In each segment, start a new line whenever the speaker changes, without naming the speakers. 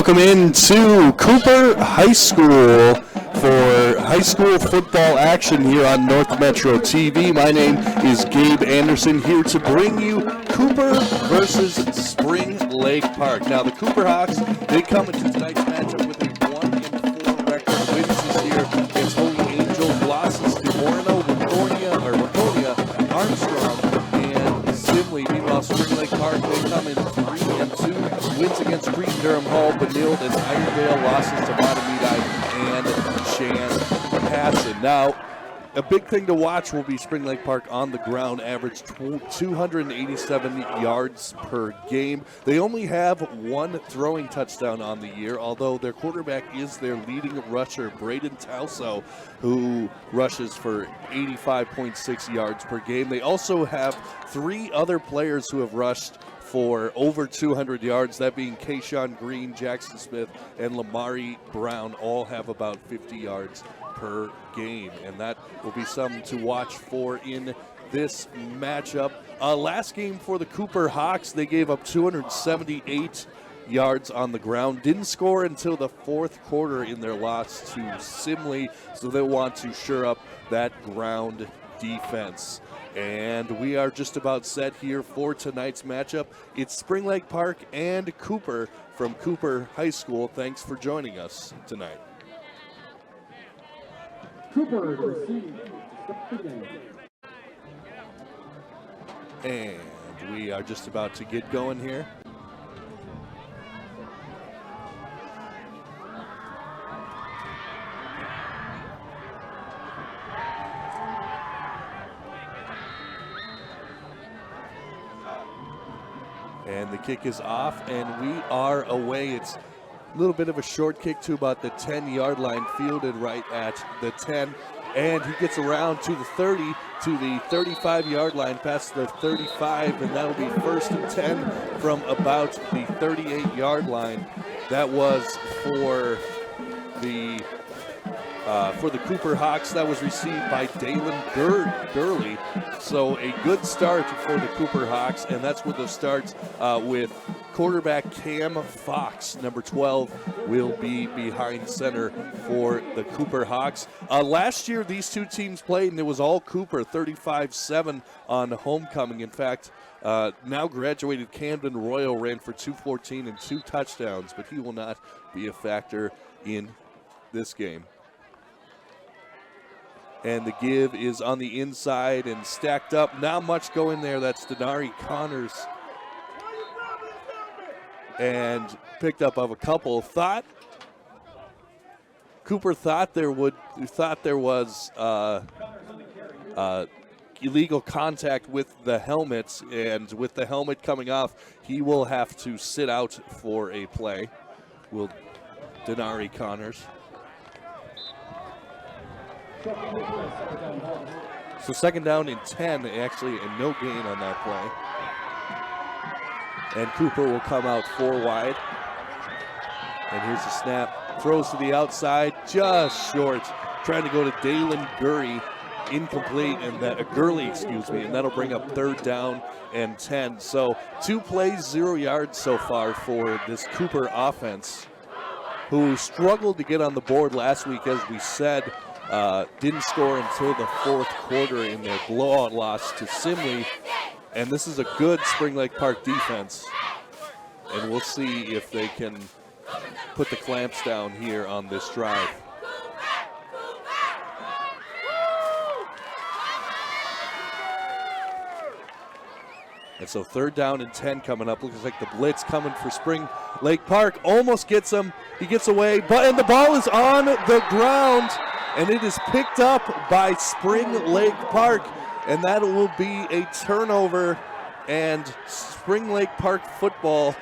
Welcome into Cooper High School for high school football action here on North Metro TV. My name is Gabe Anderson, here to bring you Cooper versus Spring Lake Park. Now the Cooper Hawks, they come into tonight's matchup with a 1-4 record. Wins this year against Holy Angel, losses to Orono, Waconia, Armstrong, and Simley. Meanwhile, Spring Lake Park, they come in 3-2. Wins against Durham Hall, Benilde, and Iredale, losses to Matamidi and Chanhassen. Now, a big thing to watch will be Spring Lake Park on the ground, average 287 yards per game. They only have one throwing touchdown on the year, although their quarterback is their leading rusher, Braden Tauso, who rushes for 85.6 yards per game. They also have three other players who have rushed for over 200 yards, that being Kayshawn Green, Jackson Smith, and Lamari Brown, all have about 50 yards per game, and that will be something to watch for in this matchup. Last game for the Cooper Hawks, they gave up 278 yards on the ground, didn't score until the fourth quarter in their loss to Simley, so they'll want to shore up that ground defense. And we are just about set here for tonight's matchup. It's Spring Lake Park and Cooper from Cooper High School. Thanks for joining us tonight.
Cooper received the game.
And we are just about to get going here. And the kick is off, and we are away. It's a little bit of a short kick to about the 10-yard line, fielded right at the 10. And he gets around to the 30, to the 35-yard line, past the 35, and that'll be 1st and 10 from about the 38-yard line. That was for the Cooper Hawks. That was received by Dalen Gurley. So a good start for the Cooper Hawks, and that's where the starts with quarterback Cam Fox, number 12, will be behind center for the Cooper Hawks. Last year, these two teams played, and it was all Cooper, 35-7 on homecoming. In fact, now graduated Camden Royal ran for 214 and 2 touchdowns, but he will not be a factor in this game. And the give is on the inside and stacked up. Not much going there. That's Denari Connors. And picked up of a couple. Cooper thought there was illegal contact with the helmets, and with the helmet coming off, he will have to sit out for a play. Will Denari Connors. So second down and 10, actually, and no gain on that play. And Cooper will come out 4 wide. And here's the snap. Throws to the outside, just short. Trying to go to Dalen Gurley, incomplete, and Gurley, and that'll bring up 3rd down and 10. So 2 plays, 0 yards so far for this Cooper offense, who struggled to get on the board last week, as we said. Didn't score until the 4th quarter in their blowout loss to Simley. And this is a good Spring Lake Park defense. And we'll see if they can put the clamps down here on this drive. And so 3rd down and 10 coming up. Looks like the blitz coming for Spring Lake Park. Almost gets him. He gets away, and the ball is on the ground. And it is picked up by Spring Lake Park, and that will be a turnover. And Spring Lake Park football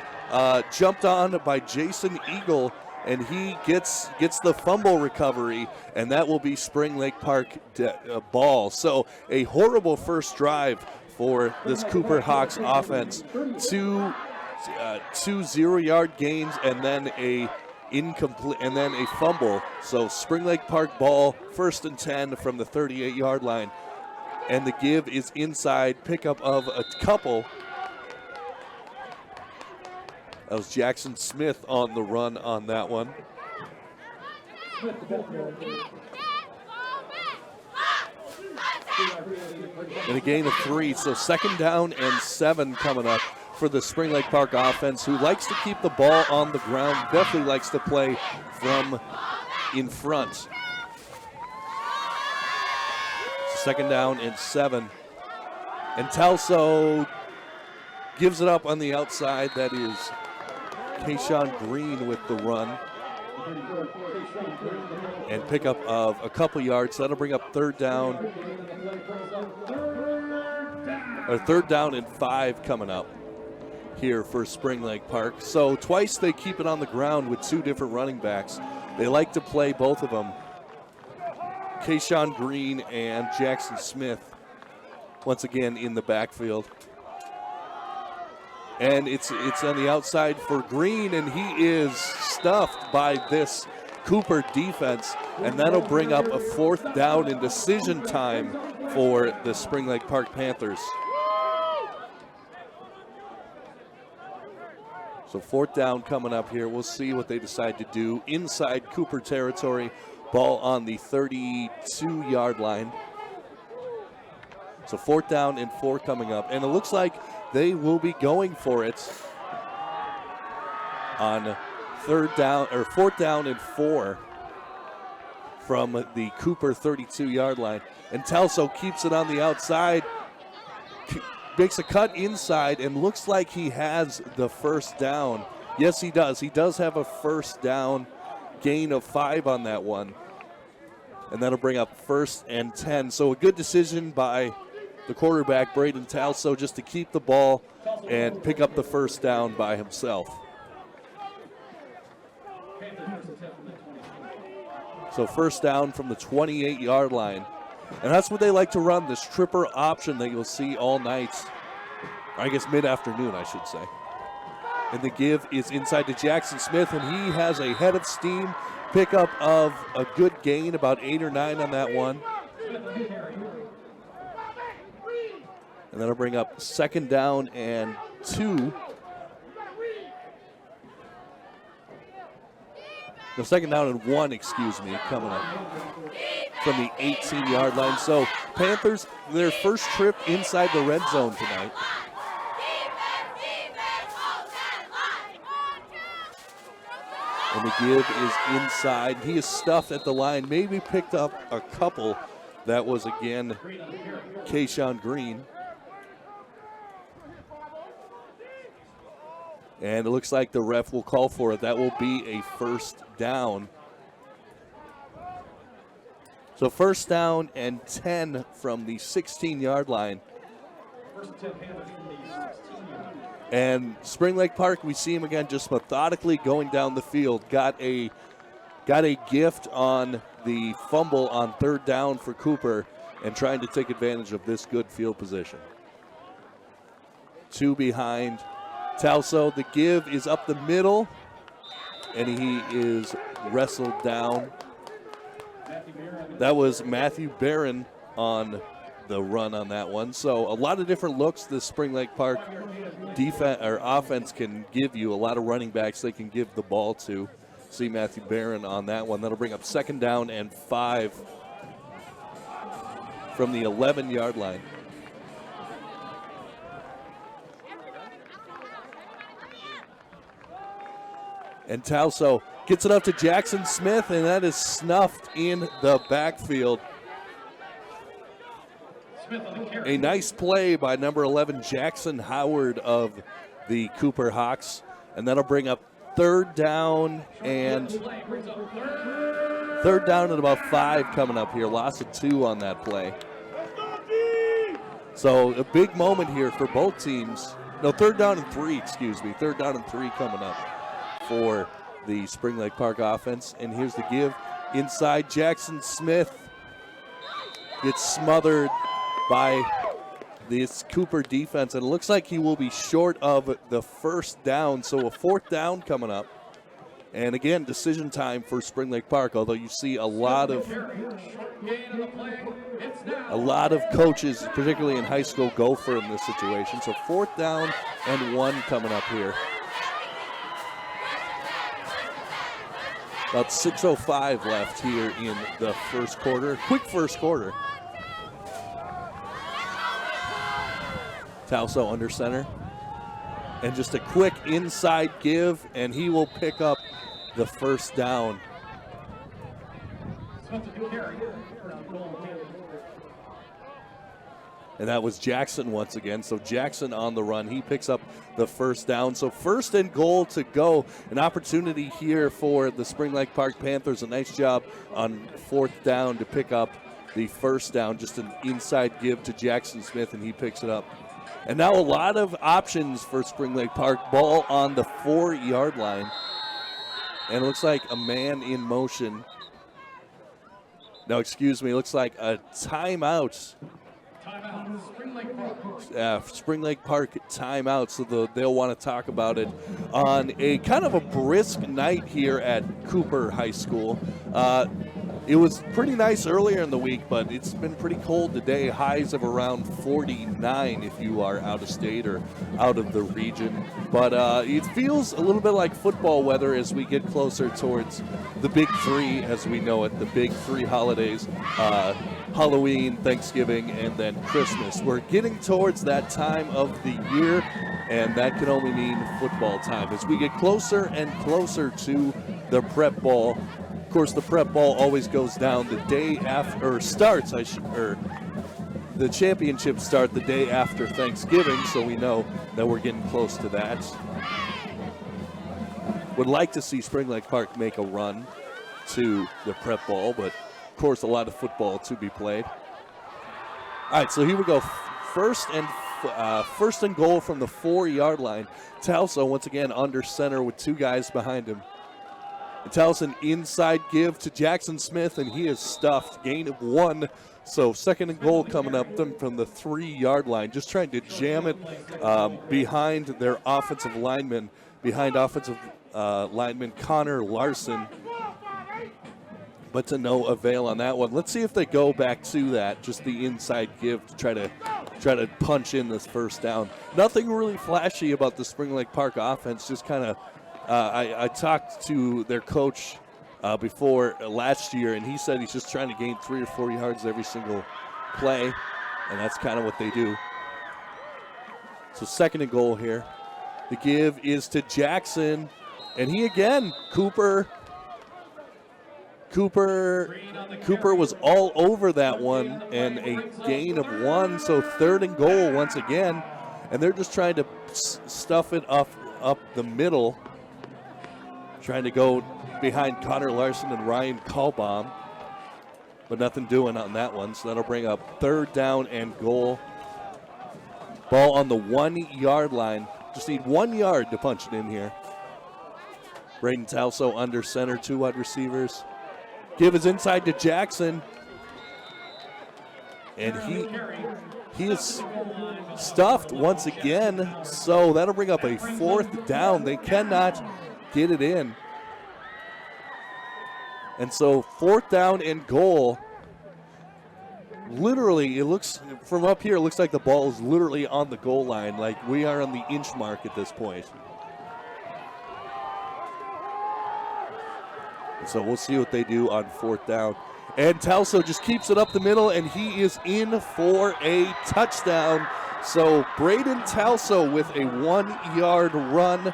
jumped on by Jason Eagle, and he gets the fumble recovery, and that will be Spring Lake Park ball. So a horrible first drive for this Cooper Hawks offense. Two 0-yard gains, and then a fumble. So Spring Lake Park ball, 1st and 10 from the 38-yard line. And the give is inside, pickup of a couple. That was Jackson Smith on the run on that one. And a gain of 3, so 2nd down and 7 coming up for the Spring Lake Park offense, who likes to keep the ball on the ground, definitely likes to play from in front. 2nd down and 7. And Telso gives it up on the outside. That is Kayshawn Green with the run. And pickup of a couple yards. That'll bring up 3rd down. Or 3rd down and 5 coming up here for Spring Lake Park. So twice they keep it on the ground with 2 different running backs. They like to play both of them. Kayshawn Green and Jackson Smith once again in the backfield. And it's on the outside for Green, and he is stuffed by this Cooper defense, and that'll bring up a 4th down and decision time for the Spring Lake Park Panthers. So 4th down coming up here. We'll see what they decide to do inside Cooper territory. Ball on the 32-yard line. So 4th down and 4 coming up, and it looks like they will be going for it on 4th down and 4 from the Cooper 32-yard line. And Telso keeps it on the outside, makes a cut inside, and looks like he has the 1st down. Yes, he does. He does have a 1st down, gain of 5 on that one. And that'll bring up 1st and 10. So a good decision by the quarterback, Braden Telso, just to keep the ball and pick up the 1st down by himself. So 1st down from the 28-yard line. And that's what they like to run, this tripper option that you'll see all night. Or I guess mid-afternoon, I should say. And the give is inside to Jackson Smith, and he has a head of steam. Pickup of a good gain, about 8 or 9 on that one. And that'll bring up 2nd down and 2. No, 2nd down and 1, excuse me, coming up from the 18-yard line. So Panthers, their first trip inside the red zone tonight. And the give is inside. He is stuffed at the line, maybe picked up a couple. That was, again, Kayshawn Green. And it looks like the ref will call for it. That will be a 1st down. So 1st down and 10 from the 16-yard line. And Spring Lake Park, we see him again just methodically going down the field. Got a gift on the fumble on 3rd down for Cooper and trying to take advantage of this good field position. 2 behind Telso. The give is up the middle, and he is wrestled down. That was Matthew Barron on the run on that one. So a lot of different looks this Spring Lake Park defense or offense can give you. A lot of running backs they can give the ball to. See Matthew Barron on that one. That'll bring up 2nd down and 5 from the 11-yard line. And Telso gets it up to Jackson Smith, and that is snuffed in the backfield. A nice play by number 11, Jackson Howard of the Cooper Hawks. And that'll bring up 3rd down and about 5 coming up here. Loss of 2 on that play. So a big moment here for both teams. No, 3rd down and 3, excuse me. 3rd down and 3 coming up for the Spring Lake Park offense. And here's the give inside. Jackson Smith gets smothered by this Cooper defense, and it looks like he will be short of the 1st down, so a 4th down coming up. And again, decision time for Spring Lake Park, although you see a lot of coaches, particularly in high school, go for in this situation. So 4th down and 1 coming up here. About 6:05 left here in the first quarter. Quick first quarter. Talso under center. And just a quick inside give, and he will pick up the first down. And that was Jackson once again. So Jackson on the run. He picks up the first down. So first and goal to go. An opportunity here for the Spring Lake Park Panthers. A nice job on fourth down to pick up the first down. Just an inside give to Jackson Smith, and he picks it up. And now a lot of options for Spring Lake Park. Ball on the 4-yard line. And it looks like a man in motion. No, excuse me. It looks like a timeout. Spring Lake Park timeout, so they'll want to talk about it on a kind of a brisk night here at Cooper High School. It was pretty nice earlier in the week, but it's been pretty cold today. Highs of around 49 if you are out of state or out of the region. But it feels a little bit like football weather as we get closer towards the big three, as we know it, the big three holidays. Halloween, Thanksgiving, and then Christmas. We're getting towards that time of the year, and that can only mean football time. As we get closer and closer to the prep ball, of course, the prep ball always goes down the day after, or starts, the championships start the day after Thanksgiving, so we know that we're getting close to that. Would like to see Spring Lake Park make a run to the prep ball, but of course, a lot of football to be played. All right, so here we go. First and goal from the 4-yard line. Talso once again under center with two guys behind him. And Talso an inside give to Jackson Smith, and he is stuffed. Gain of 1. So second and goal coming up from the 3-yard line. Just trying to jam it behind their offensive lineman, lineman Connor Larson. But to no avail on that one. Let's see if they go back to that, just the inside give to try to punch in this first down. Nothing really flashy about the Spring Lake Park offense. Just kind of, I talked to their coach before last year, and he said he's just trying to gain 3 or 4 yards every single play, and that's kind of what they do. So second and goal here. The give is to Jackson, and he again, Cooper was all over that one, and a gain of 1, so third and goal once again, and they're just trying to stuff it up the middle, trying to go behind Connor Larson and Ryan Kalbaum, but nothing doing on that one, so that'll bring up third down and goal. Ball on the 1-yard line. Just need 1 yard to punch it in here. Braden Talso under center, 2 wide receivers. Give is inside to Jackson, and he is stuffed once again, so that'll bring up a fourth down. They cannot get it in. And so fourth down and goal. Literally, it looks, from up here, it looks like the ball is literally on the goal line, like we are on the inch mark at this point. So we'll see what they do on fourth down. And Talso just keeps it up the middle, and he is in for a touchdown. So Braden Talso with a 1-yard run.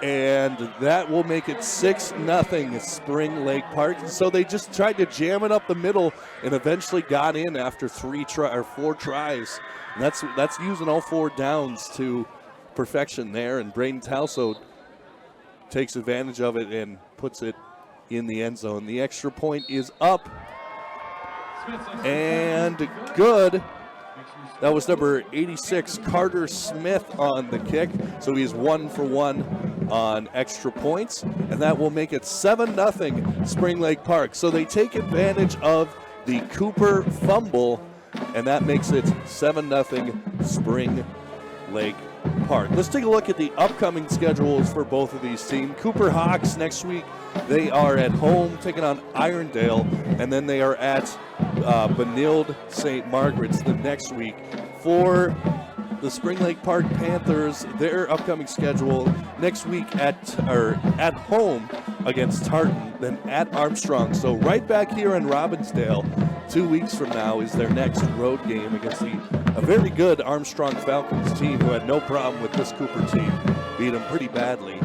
And that will make it 6-0 Spring Lake Park. So they just tried to jam it up the middle and eventually got in after 4 tries. And that's using all 4 downs to perfection there. And Braden Talso takes advantage of it and puts it in the end zone. The extra point is up and good. That was number 86, Carter Smith, on the kick. So he's 1 for 1 on extra points, and that will make it 7-0 Spring Lake Park. So they take advantage of the Cooper fumble, and that makes it 7-0 Spring Lake Park. Let's take a look at the upcoming schedules for both of these teams. Cooper Hawks next week, they are at home taking on Irondale, and then they are at Benilde St. Margaret's the next week. For the Spring Lake Park Panthers, their upcoming schedule next week at home against Tartan, then at Armstrong. So right back here in Robbinsdale, 2 weeks from now is their next road game against a very good Armstrong Falcons team who had no problem with this Cooper team. Beat them pretty badly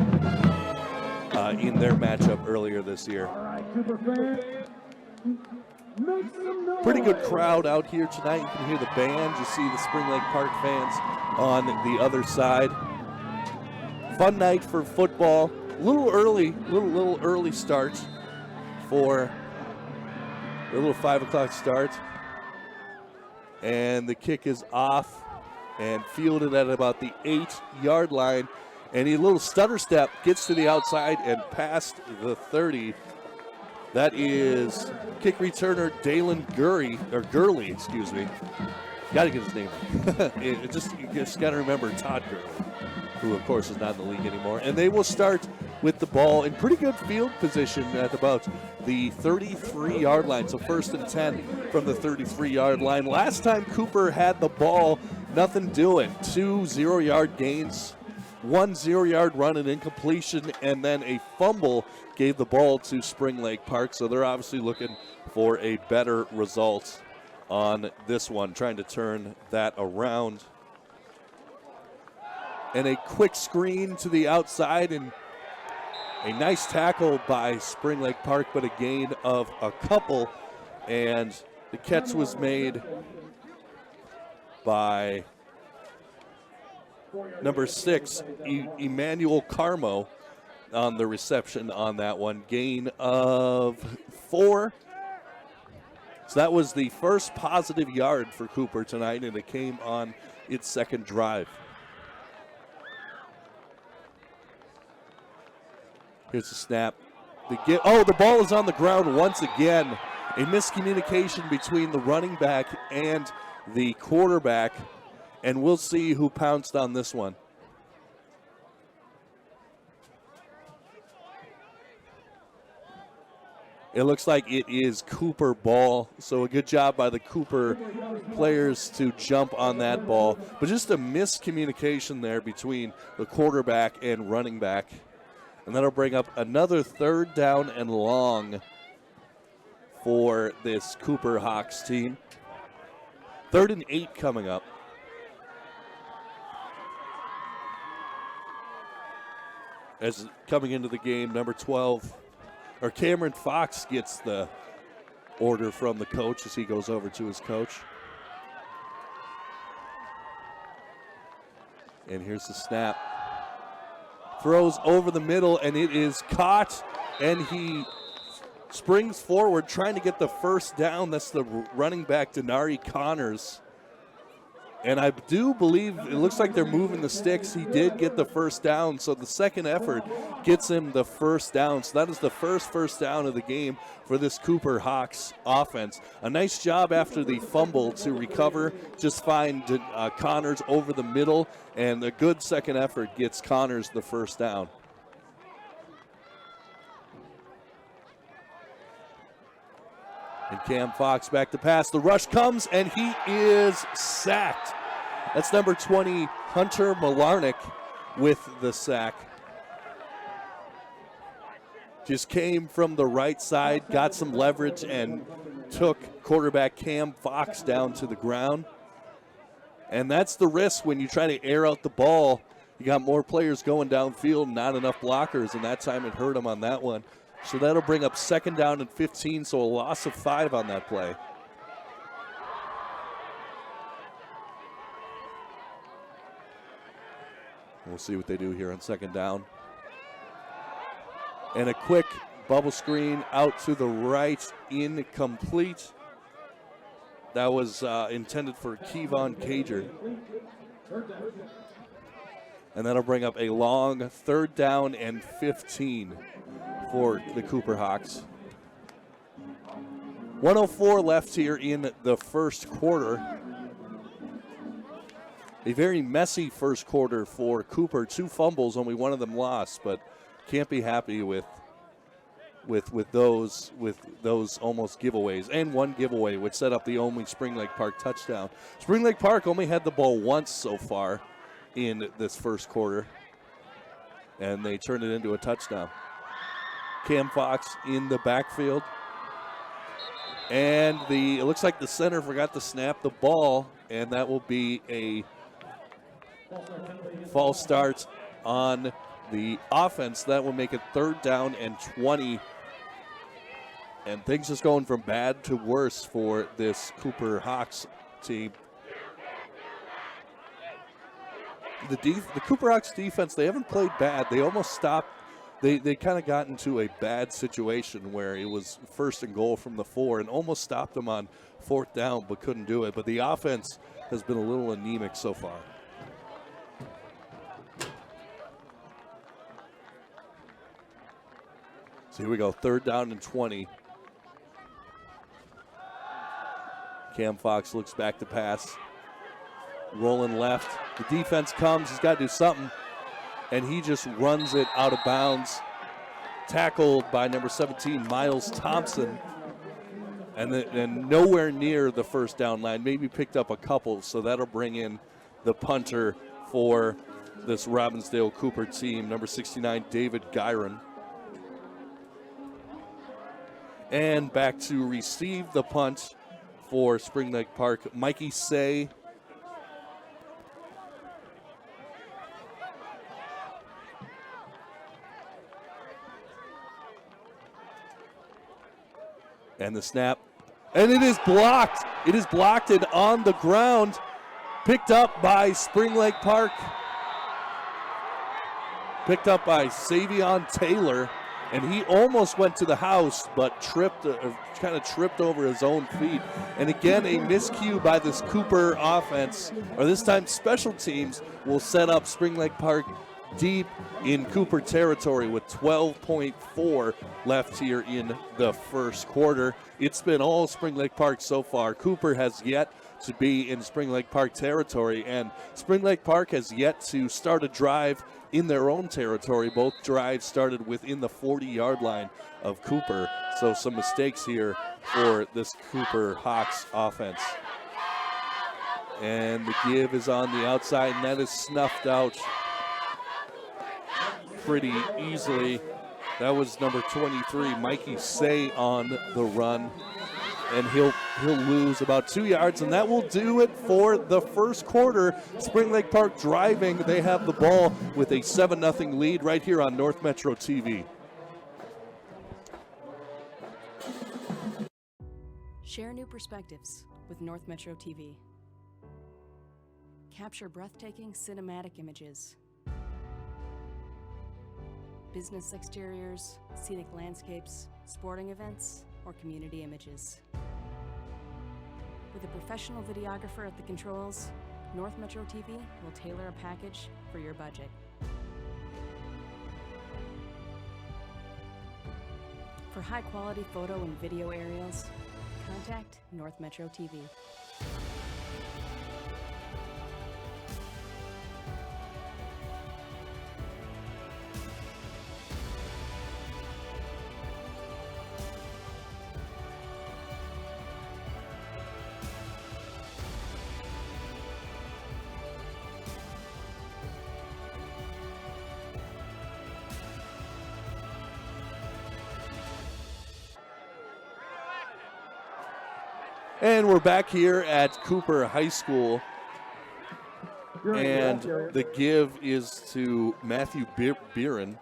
in their matchup earlier this year.
All right, Cooper fans, make some noise.
Pretty good crowd out here tonight. You can hear the band. You see the Spring Lake Park fans on the other side. Fun night for football. A little early start for a little 5 o'clock start. And the kick is off and fielded at about the 8-yard line. And a little stutter step gets to the outside and past the 30. That is kick returner Dalen Gurley, excuse me. Got to get his name right. You just got to remember Todd Gurley, who of course is not in the league anymore. And they will start with the ball in pretty good field position at about the 33-yard line. So 1st and 10 from the 33-yard line. Last time Cooper had the ball, nothing doing. 2 0-yard gains. 1 0-yard run and incompletion, and then a fumble gave the ball to Spring Lake Park. So they're obviously looking for a better result on this one, trying to turn that around. And a quick screen to the outside, and a nice tackle by Spring Lake Park, but a gain of a couple. And the catch was made by number 6, Emmanuel Carmo on the reception on that one. Gain of 4. So that was the first positive yard for Cooper tonight, and it came on its second drive. Here's the snap. The ball is on the ground once again. A miscommunication between the running back and the quarterback. And we'll see who pounced on this one. It looks like it is Cooper ball. So a good job by the Cooper players to jump on that ball. But just a miscommunication there between the quarterback and running back. And that'll bring up another 3rd down and long for this Cooper Hawks team. 3rd and 8 coming up. As coming into the game, number 12, or Cameron Fox gets the order from the coach as he goes over to his coach. And here's the snap. Throws over the middle, and it is caught, and he springs forward trying to get the first down. That's the running back, Denari Connors. And I do believe it looks like they're moving the sticks. He did get the first down, so the second effort gets him the first down. So that is the first down of the game for this Cooper Hawks offense. A nice job after the fumble to recover, just find Connors over the middle, and a good second effort gets Connors the first down. And Cam Fox back to pass. The rush comes, and he is sacked. That's number 20, Hunter Malarnick, with the sack. Just came from the right side, got some leverage, and took quarterback Cam Fox down to the ground. And that's the risk when you try to air out the ball. You got more players going downfield, not enough blockers, and that time it hurt him on that one. So that'll bring up 2nd down and 15, so a loss of 5 on that play. We'll see what they do here on 2nd down. And a quick bubble screen out to the right, incomplete. That was intended for Kevon Cager. And that'll bring up a long 3rd down and 15 for the Cooper Hawks. 1:04 left here in the first quarter. A very messy first quarter for Cooper. 2 fumbles, only one of them lost, but can't be happy with with those almost giveaways, and one giveaway which set up the only Spring Lake Park touchdown. Spring Lake Park only had the ball once so far in this first quarter, and they turned it into a touchdown. Cam Fox in the backfield, and it looks like the center forgot to snap the ball, and that will be a false start on the offense. That will make it 3rd down and 20. And things just going from bad to worse for this Cooper Hawks team. The Cooper Hawks defense, they haven't played bad. They almost stopped. They kind of got into a bad situation where it was 1st and goal from the 4 and almost stopped them on 4th down, but couldn't do it. But the offense has been a little anemic so far. So here we go, 3rd down and 20. Cam Fox looks back to pass. Rolling left. The defense comes. He's got to do something. And he just runs it out of bounds. Tackled by number 17, Miles Thompson. And nowhere near the 1st down line. Maybe picked up a couple. So that'll bring in the punter for this Robbinsdale Cooper team. Number 69, David Gyron. And back to receive the punt for Spring Lake Park, Mikey Say. And the snap. And it is blocked. It is blocked and on the ground. Picked up by Spring Lake Park. Picked up by Savion Taylor. And he almost went to the house, but kind of tripped over his own feet. And again, a miscue by this Cooper offense, or this time special teams, will set up Spring Lake Park deep in Cooper territory with 12.4 left here in the first quarter. It's been all Spring Lake Park so far. Cooper has yet to be in Spring Lake Park territory, and Spring Lake Park has yet to start a drive in their own territory. Both drives started within the 40-yard line of Cooper. So some mistakes here for this Cooper Hawks offense. And the give is on the outside, and that is snuffed out pretty easily. That was number 23, Mikey Say, on the run. And he'll lose about 2 yards, and that will do it for the first quarter. Spring Lake Park driving. They have the ball with a 7-0 lead right here on North Metro TV.
Share new perspectives with North Metro TV. Capture breathtaking cinematic images. Business exteriors, scenic landscapes, sporting events, or community images. With a professional videographer at the controls, North Metro TV will tailor a package for your budget. For high-quality photo and video aerials, contact North Metro TV.
And we're back here at Cooper High School. And the give is to Matthew Beeren.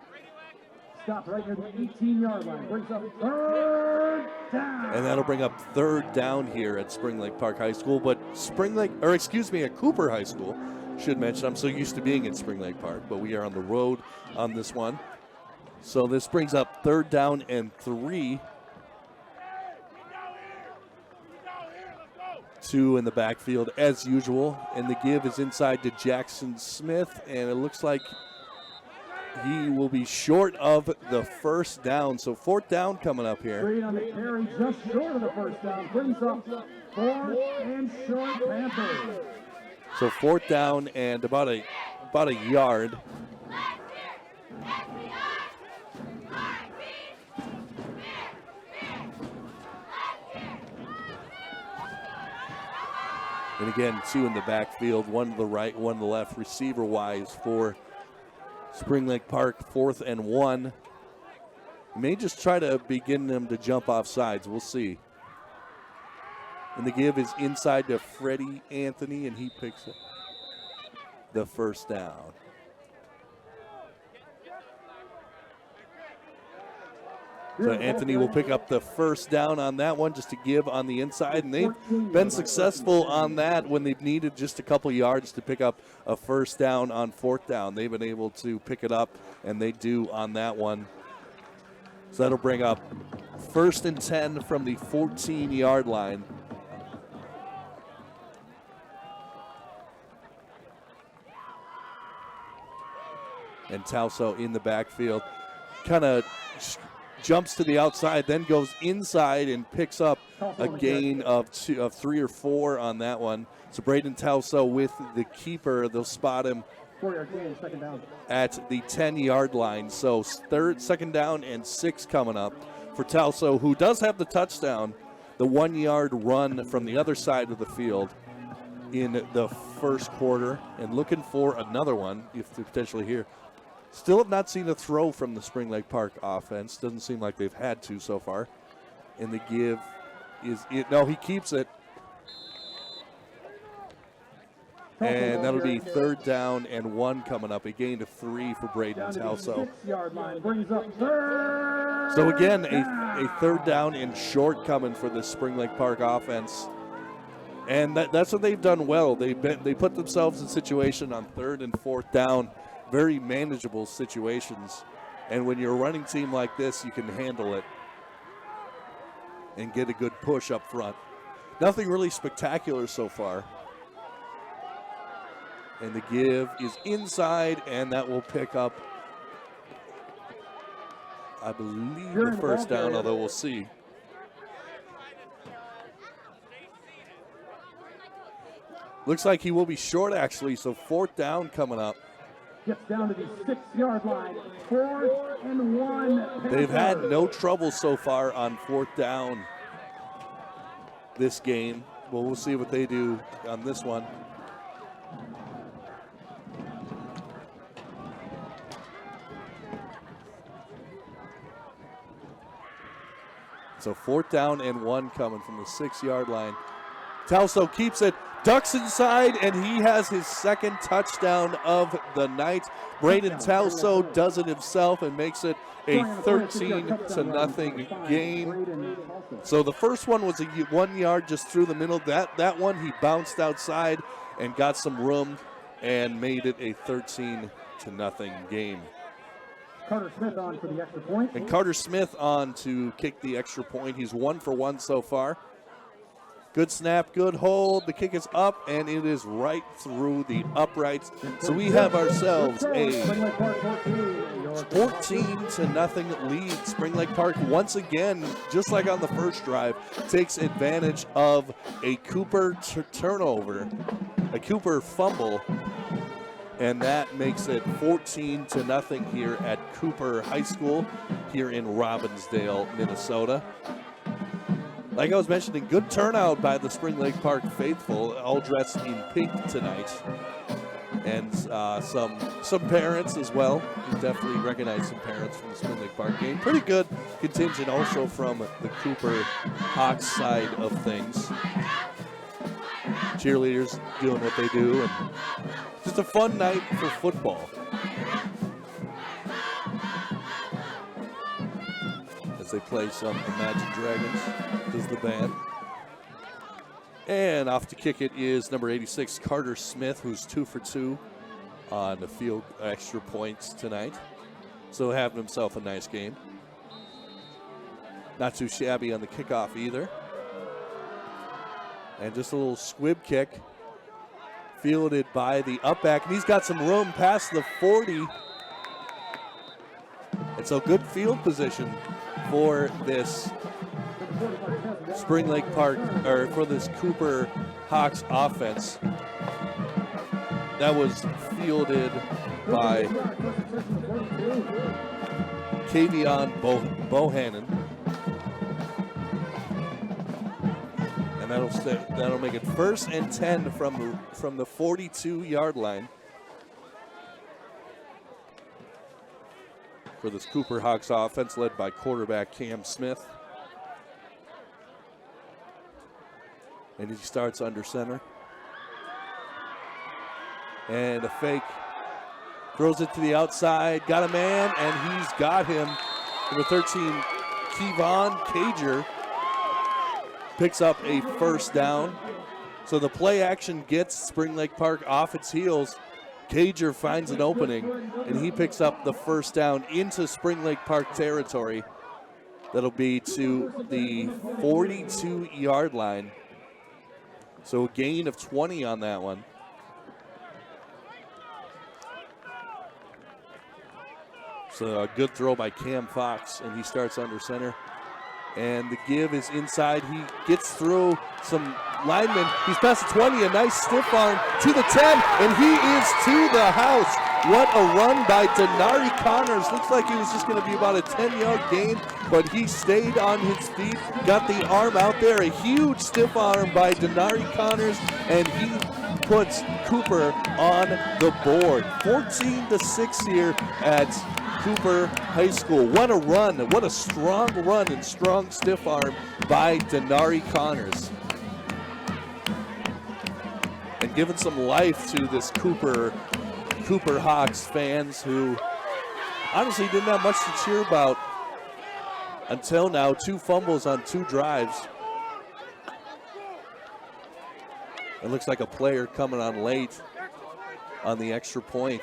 Stop right near the 18-yard line. Brings up 3rd down.
And that'll bring up 3rd down here at Spring Lake Park High School. But at Cooper High School, should mention, I'm so used to being at Spring Lake Park, but we are on the road on this one. So this brings up 3rd down and 3. 2 in the backfield as usual, and the give is inside to Jackson Smith, and it looks like he will be short of the 1st down. So 4th down coming up here.
Straight on the carry, just short of the 1st down. Brings up 4th and short Panthers.
So 4th down and about a yard. And again, two in the backfield, one to the right, one to the left, receiver-wise for Spring Lake Park, 4th and 1. May just try to begin them to jump off sides. We'll see. And the give is inside to Freddie Anthony, and he picks up the first down. So Anthony will pick up the first down on that one, just to give on the inside. And they've been successful on that when they've needed just a couple yards to pick up a first down on 4th down. They've been able to pick it up, and they do on that one. So that'll bring up 1st and 10 from the 14-yard line. And Tauso in the backfield. Kind of jumps to the outside, then goes inside and picks up a gain of 3 or 4 on that one. So Braden Tauso with the keeper. They'll spot him at the 10-yard line. So 2nd down and 6 coming up for Tauso, who does have the touchdown, the 1-yard run from the other side of the field in the first quarter, and looking for another one if they're potentially here. Still have not seen a throw from the Spring Lake Park offense. Doesn't seem like they've had to so far. And the give is it. No, he keeps it. And that'll be 3rd down and 1 coming up. A gain of 3 for Braden Tauso. So again, a 3rd down and short coming for the Spring Lake Park offense. And that's what they've done well. They put themselves in situation on 3rd and 4th down. Very manageable situations. And when you're a running team like this, you can handle it and get a good push up front. Nothing really spectacular so far. And the give is inside, and that will pick up, I believe, the first down, although we'll see. Looks like he will be short, actually, so 4th down coming up.
Gets down to the 6-yard line. 4th and 1.
They've had no trouble so far on 4th down this game. Well, we'll see what they do on this one. So 4th down and 1 coming from the 6-yard line. Tauso keeps it, ducks inside, and he has his 2nd touchdown of the night. Braden Tauso does it himself and makes it a 13-0 game. So the first one was a 1 yard just through the middle. That one he bounced outside and got some room and made it a 13-0 game.
Carter Smith on for the extra point.
And Carter Smith on to kick the extra point. He's 1 for 1 so far. Good snap, good hold. The kick is up, and it is right through the uprights. So we have ourselves a 14-0 lead. Spring Lake Park once again, just like on the first drive, takes advantage of a Cooper turnover, a Cooper fumble, and that makes it 14-0 here at Cooper High School here in Robbinsdale, Minnesota. Like I was mentioning, good turnout by the Spring Lake Park faithful, all dressed in pink tonight. And some parents as well. You definitely recognize some parents from the Spring Lake Park game. Pretty good contingent also from the Cooper Hawks side of things. Cheerleaders doing what they do. And just a fun night for football. As they play some Imagine Dragons, does the band. And off to kick it is number 86, Carter Smith, who's 2 for 2 on the field extra points tonight. So having himself a nice game. Not too shabby on the kickoff either. And just a little squib kick fielded by the up back. And he's got some room past the 40. And so good field position for this Spring Lake Park, or for this Cooper Hawks offense. That was fielded by Kavion Bohannon. And And that'll make it 1st and 10 from the 42-yard line for this Cooper Hawks offense led by quarterback Cam Smith. And he starts under center. And a fake. Throws it to the outside. Got a man, and he's got him. Number 13, Kevon Cager picks up a 1st down. So the play action gets Spring Lake Park off its heels. Cager finds an opening, and he picks up the 1st down into Spring Lake Park territory. That'll be to the 42-yard line. So a gain of 20 on that one. So a good throw by Cam Fox, and he starts under center. And the give is inside. He gets through some linemen. He's past the 20, a nice stiff arm to the 10, and he is to the house. What a run by Denari Connors. Looks like he was just going to be about a 10-yard gain, but he stayed on his feet, got the arm out there. A huge stiff arm by Denari Connors, and he puts Cooper on the board. 14-6 here at Cooper High School. What a run. What a strong run and strong stiff arm by Denari Connors. And giving some life to this Cooper Hawks fans who honestly didn't have much to cheer about until now. 2 fumbles on 2 drives. It looks like a player coming on late on the extra point.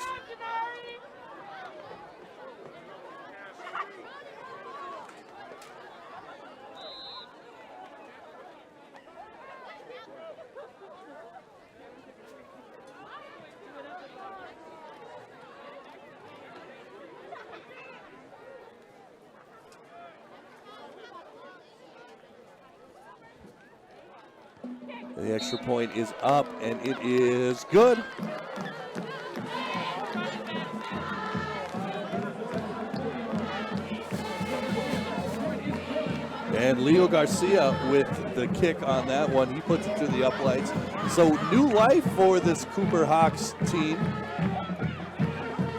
The extra point is up, and it is good. And Leo Garcia with the kick on that one. He puts it to the uprights. So new life for this Cooper Hawks team.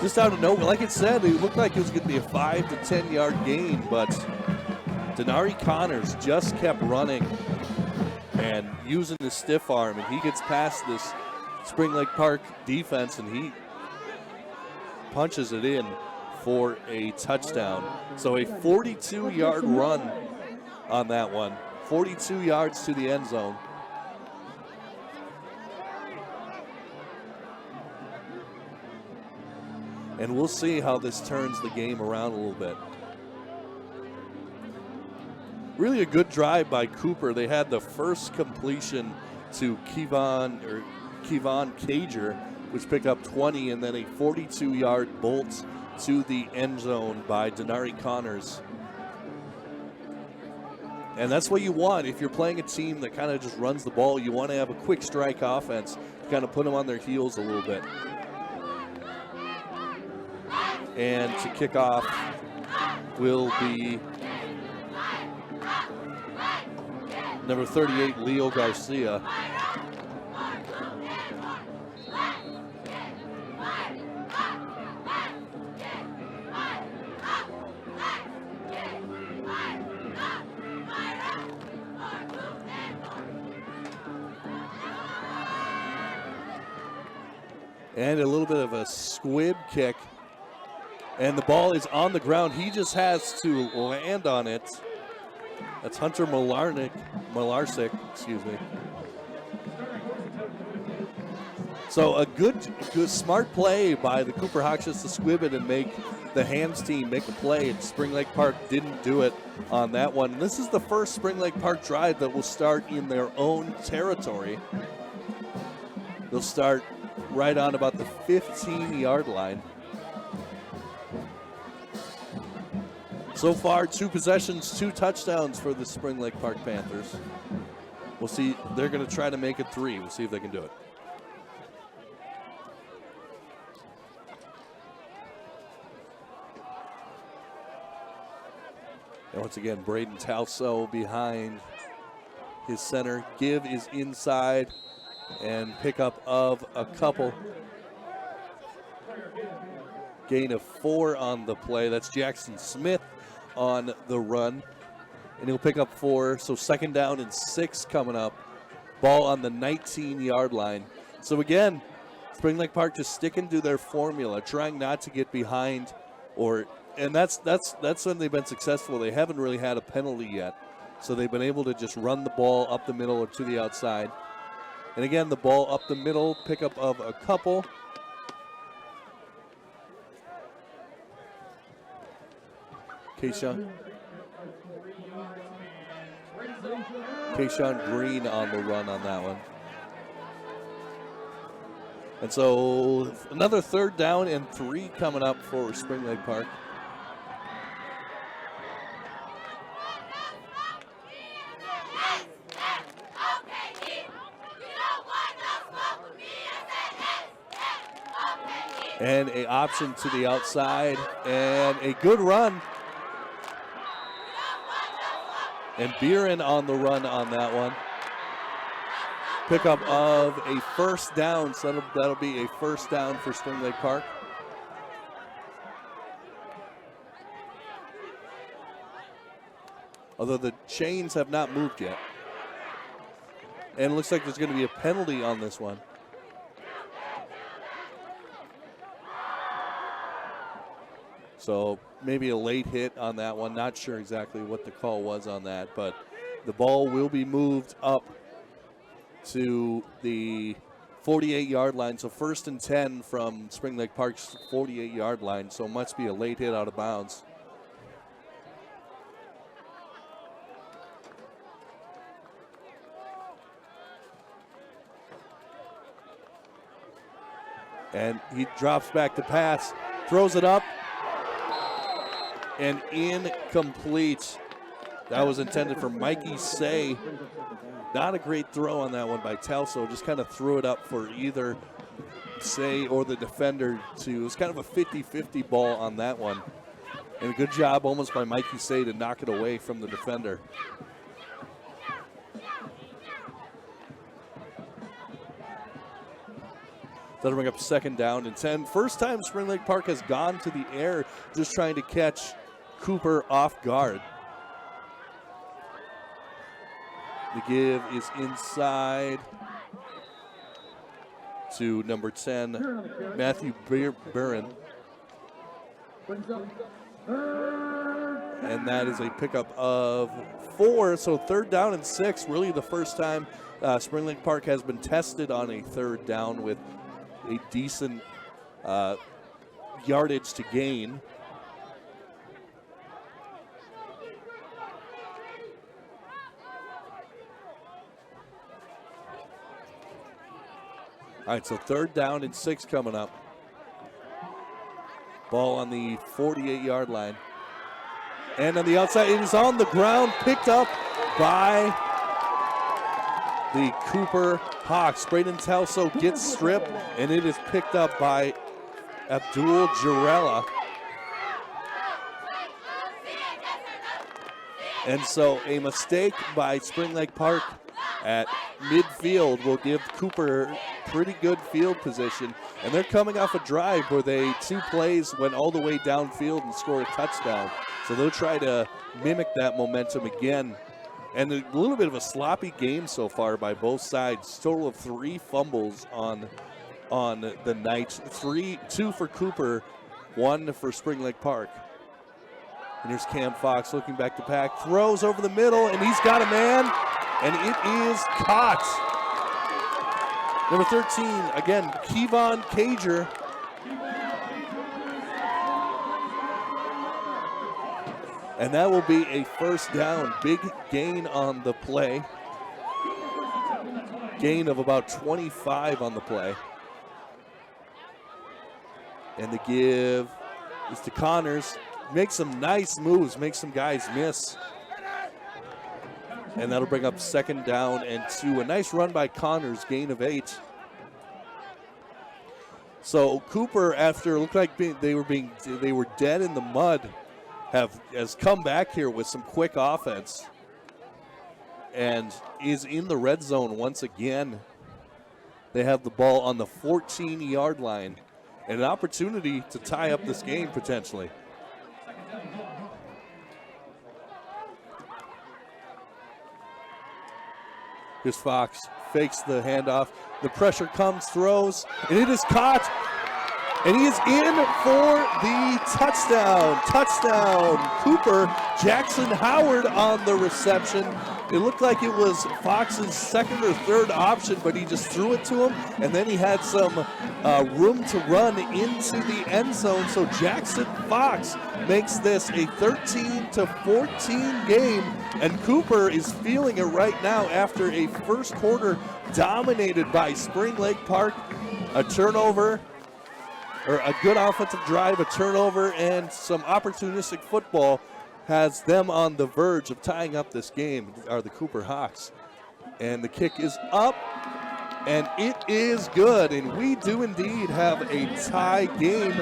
Just out of nowhere. Like it said, it looked like it was going to be a 5 to 10 yard gain, but Denari Connors just kept running and using the stiff arm, and he gets past this Spring Lake Park defense, and he punches it in for a touchdown. So a 42-yard run on that one. 42 yards to the end zone. And we'll see how this turns the game around a little bit. Really a good drive by Cooper. They had the first completion to Kevon Cager, which picked up 20, and then a 42-yard bolt to the end zone by Denari Connors. And that's what you want. If you're playing a team that kind of just runs the ball, you want to have a quick strike offense to kind of put them on their heels a little bit. And to kick off will be number 38, Leo Garcia. And a little bit of a squib kick. And the ball is on the ground. He just has to land on it. That's Hunter Malarsick, excuse me. So a good smart play by the Cooper Hawks just to squib it and make the Hams team make a play. And Spring Lake Park didn't do it on that one. This is the first Spring Lake Park drive that will start in their own territory. They'll start right on about the 15-yard line. So far, 2 possessions, 2 touchdowns for the Spring Lake Park Panthers. We'll see. They're going to try to make it 3. We'll see if they can do it. And once again, Braden Talso behind his center. Give is inside, and pickup of a couple. Gain of 4 on the play. That's Jackson Smith on the run. And he'll pick up 4. So 2nd down and 6 coming up. Ball on the 19-yard line. So again, Spring Lake Park just sticking to their formula, trying not to get behind, and that's when they've been successful. They haven't really had a penalty yet. So they've been able to just run the ball up the middle or to the outside. And again, the ball up the middle, pickup of a couple. Kayshawn Green on the run on that one. And so another 3rd down and 3 coming up for Spring Lake Park. And a option to the outside, and a good run. And Buren on the run on that one. Pickup of a 1st down, so that'll be a 1st down for Spring Lake Park. Although the chains have not moved yet. And it looks like there's going to be a penalty on this one. So maybe a late hit on that one. Not sure exactly what the call was on that, but the ball will be moved up to the 48-yard line. So 1st and 10 from Spring Lake Park's 48-yard line. So it must be a late hit out of bounds. And he drops back to pass, throws it up, and incomplete. That was intended for Mikey Say. Not a great throw on that one by Telso. Just kind of threw it up for either Say or the defender to. It was kind of a 50-50 ball on that one. And a good job almost by Mikey Say to knock it away from the defender. That'll bring up 2nd down and 10. First time Spring Lake Park has gone to the air, just trying to catch Cooper off guard. The give is inside to number 10, Matthew Buren. And that is a pickup of 4, so 3rd down and 6. Really the first time Spring Lake Park has been tested on a 3rd down with a decent yardage to gain. All right, so 3rd down and 6 coming up. Ball on the 48-yard line. And on the outside, it is on the ground, picked up by the Cooper Hawks. Braden Telso gets stripped, and it is picked up by Abdul Jarella. And so a mistake by Spring Lake Park at midfield will give Cooper pretty good field position. And they're coming off a drive where 2 plays went all the way downfield and scored a touchdown. So they'll try to mimic that momentum again. And a little bit of a sloppy game so far by both sides. Total of 3 fumbles on the night. 2 for Cooper, 1 for Spring Lake Park. And here's Cam Fox looking back to pack, throws over the middle, and he's got a man, and it is caught. Number 13, again, Kevon Cager. And that will be a 1st down. Big gain on the play. Gain of about 25 on the play. And the give is to Connors. Makes some nice moves, makes some guys miss. And that'll bring up 2nd down and 2. A nice run by Connors, gain of 8. So Cooper, after it looked like they were dead in the mud, has come back here with some quick offense. and is in the red zone once again. They have the ball on the 14-yard line and an opportunity to tie up this game potentially. Here's Fox, fakes the handoff. The pressure comes, throws, and it is caught. And he is in for the touchdown. Touchdown, Cooper. Jackson Howard on the reception. It looked like it was Fox's second or third option, but he just threw it to him, and then he had some room to run into the end zone. So Jackson Fox makes this a 13-14 game, and Cooper is feeling it right now after a first quarter dominated by Spring Lake Park. A turnover, or a good offensive drive, a turnover, and some opportunistic football has them on the verge of tying up this game, are the Cooper Hawks. And the kick is up, and it is good. And we do indeed have a tie game,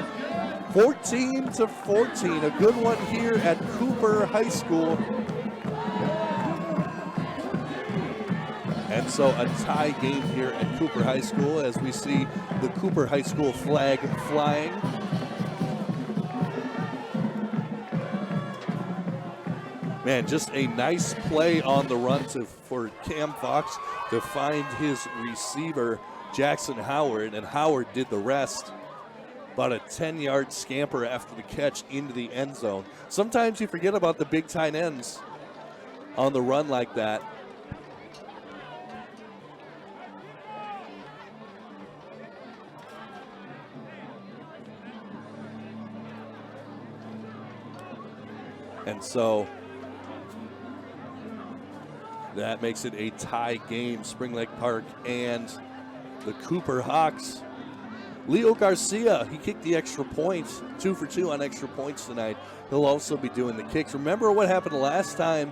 14-14. A good one here at Cooper High School. And so a tie game here at Cooper High School as we see the Cooper High School flag flying. Man, just a nice play on the run for Cam Fox to find his receiver, Jackson Howard, and Howard did the rest. About a 10-yard scamper after the catch into the end zone. Sometimes you forget about the big tight ends on the run like that. And so that makes it a tie game, Spring Lake Park and the Cooper Hawks. Leo Garcia, he kicked the extra point, 2 for 2 on extra points tonight. He'll also be doing the kicks. Remember what happened last time,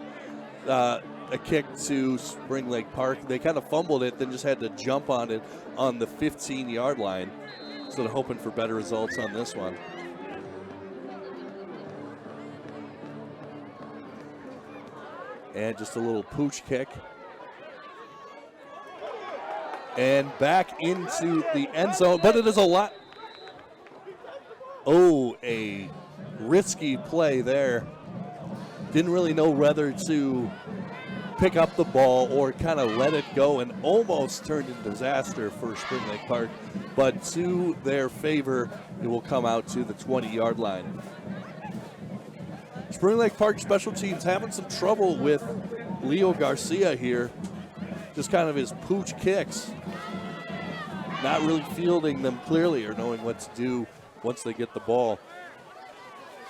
a kick to Spring Lake Park? They kind of fumbled it, then just had to jump on it on the 15-yard line. So they're hoping for better results on this one. And just a little pooch kick. And back into the end zone, but it is a lot. Oh, a risky play there. Didn't really know whether to pick up the ball or kind of let it go, and almost turned into disaster for Spring Lake Park. But to their favor, it will come out to the 20-yard line. Spring Lake Park special teams having some trouble with Leo Garcia here. Just kind of his pooch kicks. Not really fielding them clearly or knowing what to do once they get the ball.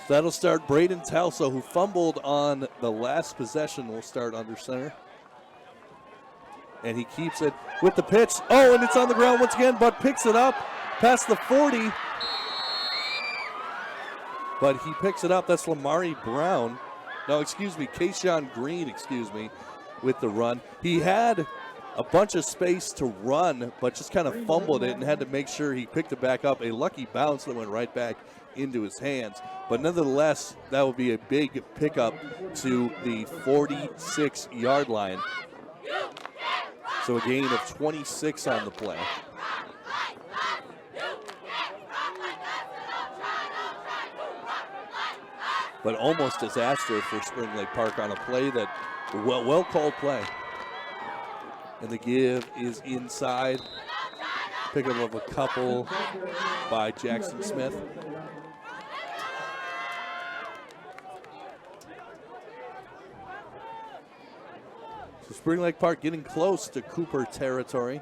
So that'll start Braden Talso, who fumbled on the last possession, will start under center. And he keeps it with the pitch. Oh, and it's on the ground once again, but picks it up past the 40. But he picks it up. That's Lamari Brown. No, excuse me, Kayshawn Green, with the run. He had a bunch of space to run, but just kind of fumbled it and had to make sure he picked it back up. A lucky bounce that went right back into his hands. But nonetheless, that would be a big pickup to the 46-yard line. So a gain of 26 on the play. But almost disaster for Spring Lake Park on a play that, well called play. And the give is inside. Pickup of a couple by Jackson Smith. So Spring Lake Park getting close to Cooper territory.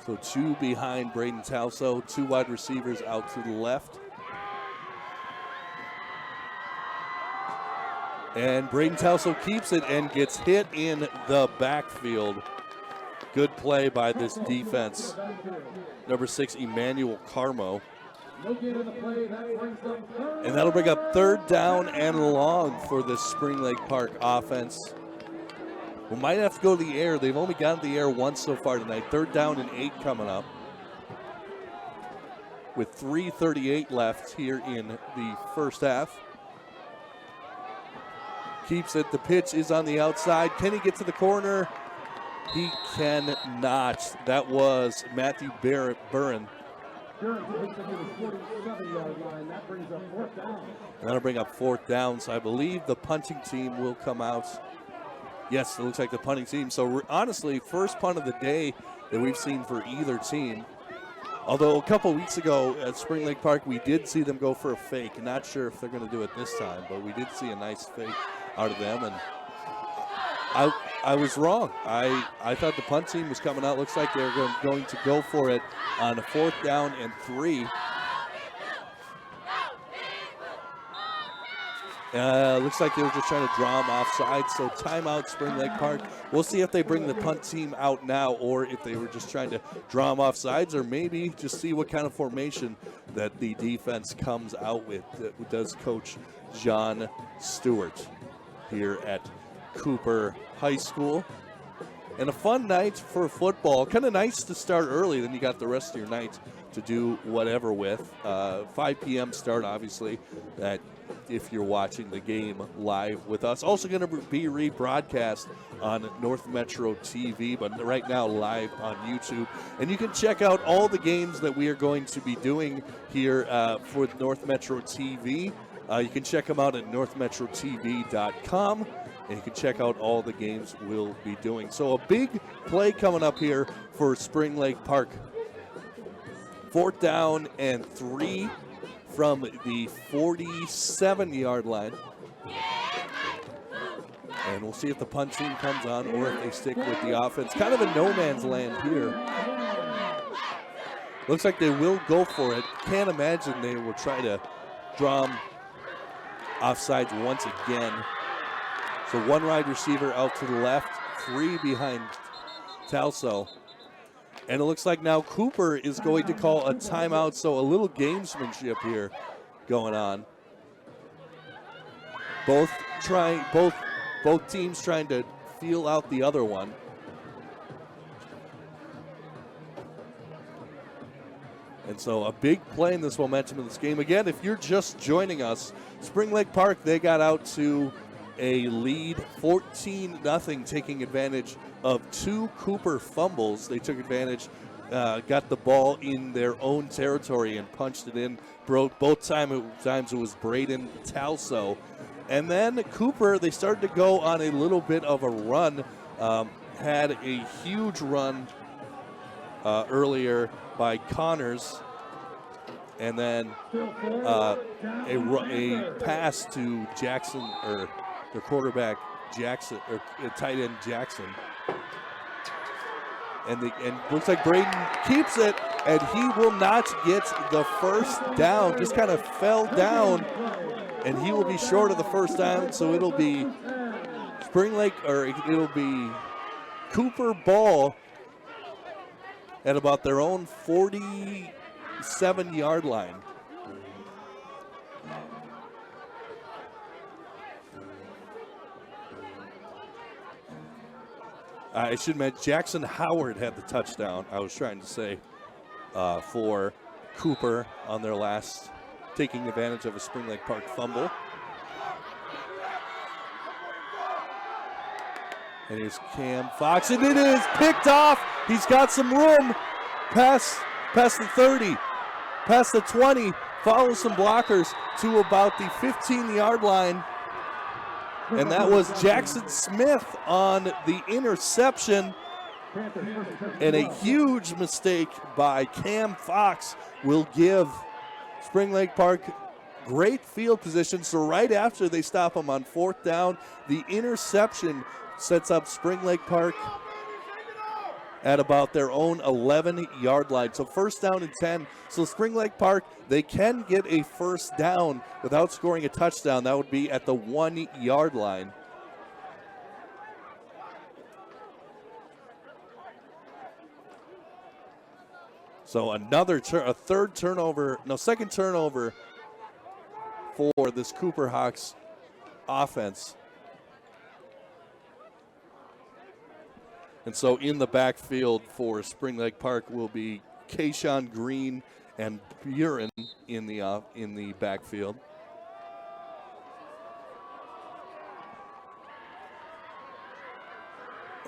So 2 behind Braden Talso, 2 wide receivers out to the left. And Braden Talso keeps it and gets hit in the backfield. Good play by this defense. Number 6, Emmanuel Carmo. And that'll bring up 3rd down and long for the Spring Lake Park offense. We might have to go to the air. They've only gotten to the air once so far tonight. 3rd down and 8 coming up. with 3:38 left here in the first half. Keeps it. The pitch is on the outside. Can he get to the corner? He cannot. That was Matthew Burren.
That brings up fourth down.
That'll bring up fourth down. So I believe the punting team will come out. Yes, it looks like the punting team. So honestly, first punt of the day that we've seen for either team. Although a couple weeks ago at Spring Lake Park, we did see them go for a fake. Not sure if they're going to do it this time, but we did see a nice fake out of them. And I was wrong. I thought the punt team was coming out. Looks like they're going to go for it on a 4th down and 3. Looks like they were just trying to draw them offside. So timeout, Spring Lake Park. We'll see if they bring the punt team out now or if they were just trying to draw them offsides, or maybe just see what kind of formation that the defense comes out with. That does Coach John Stewart here at Cooper High School. And a fun night for football. Kind of nice to start early, then you got the rest of your night to do whatever with. 5 p.m. start, obviously, that if you're watching the game live with us. Also going to be rebroadcast on North Metro TV, but right now live on YouTube. And you can check out all the games that we are going to be doing here for North Metro TV. You can check them out at northmetrotv.com. And you can check out all the games we'll be doing. So a big play coming up here for Spring Lake Park. 4th down and 3 from the 47-yard line. And we'll see if the punt team comes on or if they stick with the offense. Kind of a no-man's land here. Looks like they will go for it. Can't imagine they will try to draw them offsides once again. So 1 wide receiver out to the left, 3 behind Talso. And it looks like now Cooper is going to call a timeout, so a little gamesmanship here going on. Both teams trying to feel out the other one. And so a big play in this momentum of this game. Again, if you're just joining us, Spring Lake Park, they got out to a lead 14-0, taking advantage of 2 Cooper fumbles. They took advantage, got the ball in their own territory and punched it in. Both times it was Braden Talso. And then Cooper, they started to go on a little bit of a run. Had a huge run earlier by Connors. And then a pass to Jackson, or the quarterback Jackson, or tight end Jackson. And looks like Braden keeps it, and he will not get the first down. Just kind of fell down, and he will be short of the first down. So it'll be it'll be Cooper ball at about their own 47-yard line. I should mention Jackson Howard had the touchdown, I was trying to say, for Cooper on their last, taking advantage of a Spring Lake Park fumble. And here's Cam Fox, and it is picked off. He's got some room past the 30, past the 20, follows some blockers to about the 15-yard line. And that was Jackson Smith on the interception. And a huge mistake by Cam Fox will give Spring Lake Park great field position. So right after they stop him on 4th down, the interception sets up Spring Lake Park at about their own 11-yard line. So 1st down and 10. So Spring Lake Park, they can get a first down without scoring a touchdown. That would be at the 1-yard line. So second turnover for this Cooper Hawks offense. And so in the backfield for Spring Lake Park will be Kayshawn Green and Buren in the backfield.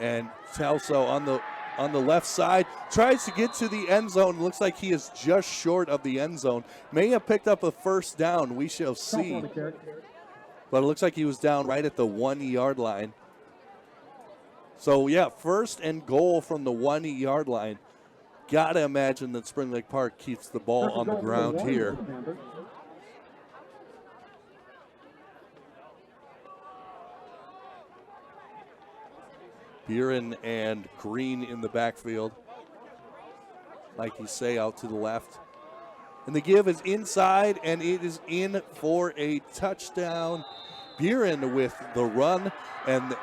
And Telso on the left side tries to get to the end zone. Looks like he is just short of the end zone. May have picked up a first down. We shall see. But it looks like he was down right at the 1 yard line. So, yeah, first and goal from the 1 yard line. Got to imagine that Spring Lake Park keeps the ball on the ground here. Buren and Green in the backfield. Like you say, out to the left. And the give is inside, and it is in for a touchdown. Buren with the run, and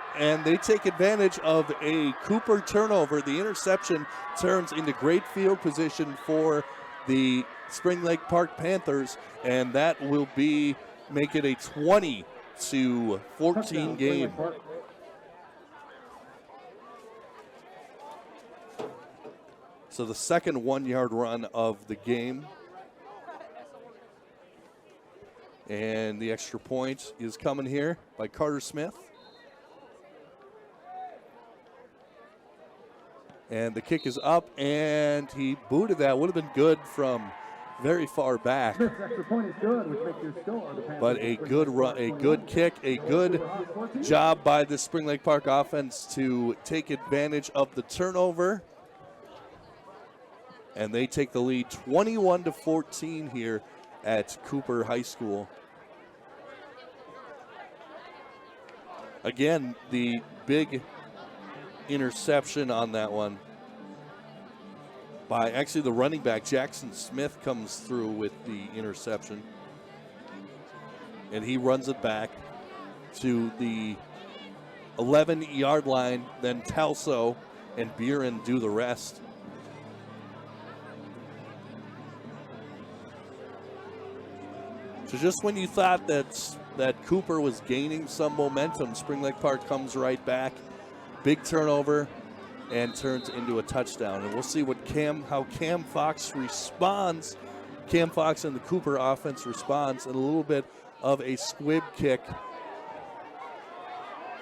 they take advantage of a Cooper turnover. The interception turns into great field position for the Spring Lake Park Panthers, and that will make it a 20-14 game. So the second 1 yard run of the game. And the extra point is coming here by Carter Smith. And the kick is up, and he booted that. Would have been good from very far back.
Extra point is good, which makes your score.
But a good run, a good kick, a good job by the Spring Lake Park offense to take advantage of the turnover. And they take the lead 21-14 here at Cooper High School. Again, the big interception on that one by actually the running back, Jackson Smith, comes through with the interception. And he runs it back to the 11-yard line. Then Telso and Buren do the rest. So just when you thought that Cooper was gaining some momentum, Spring Lake Park comes right back. Big turnover and turns into a touchdown. And we'll see how Cam Fox responds. Cam Fox and the Cooper offense responds, and a little bit of a squib kick.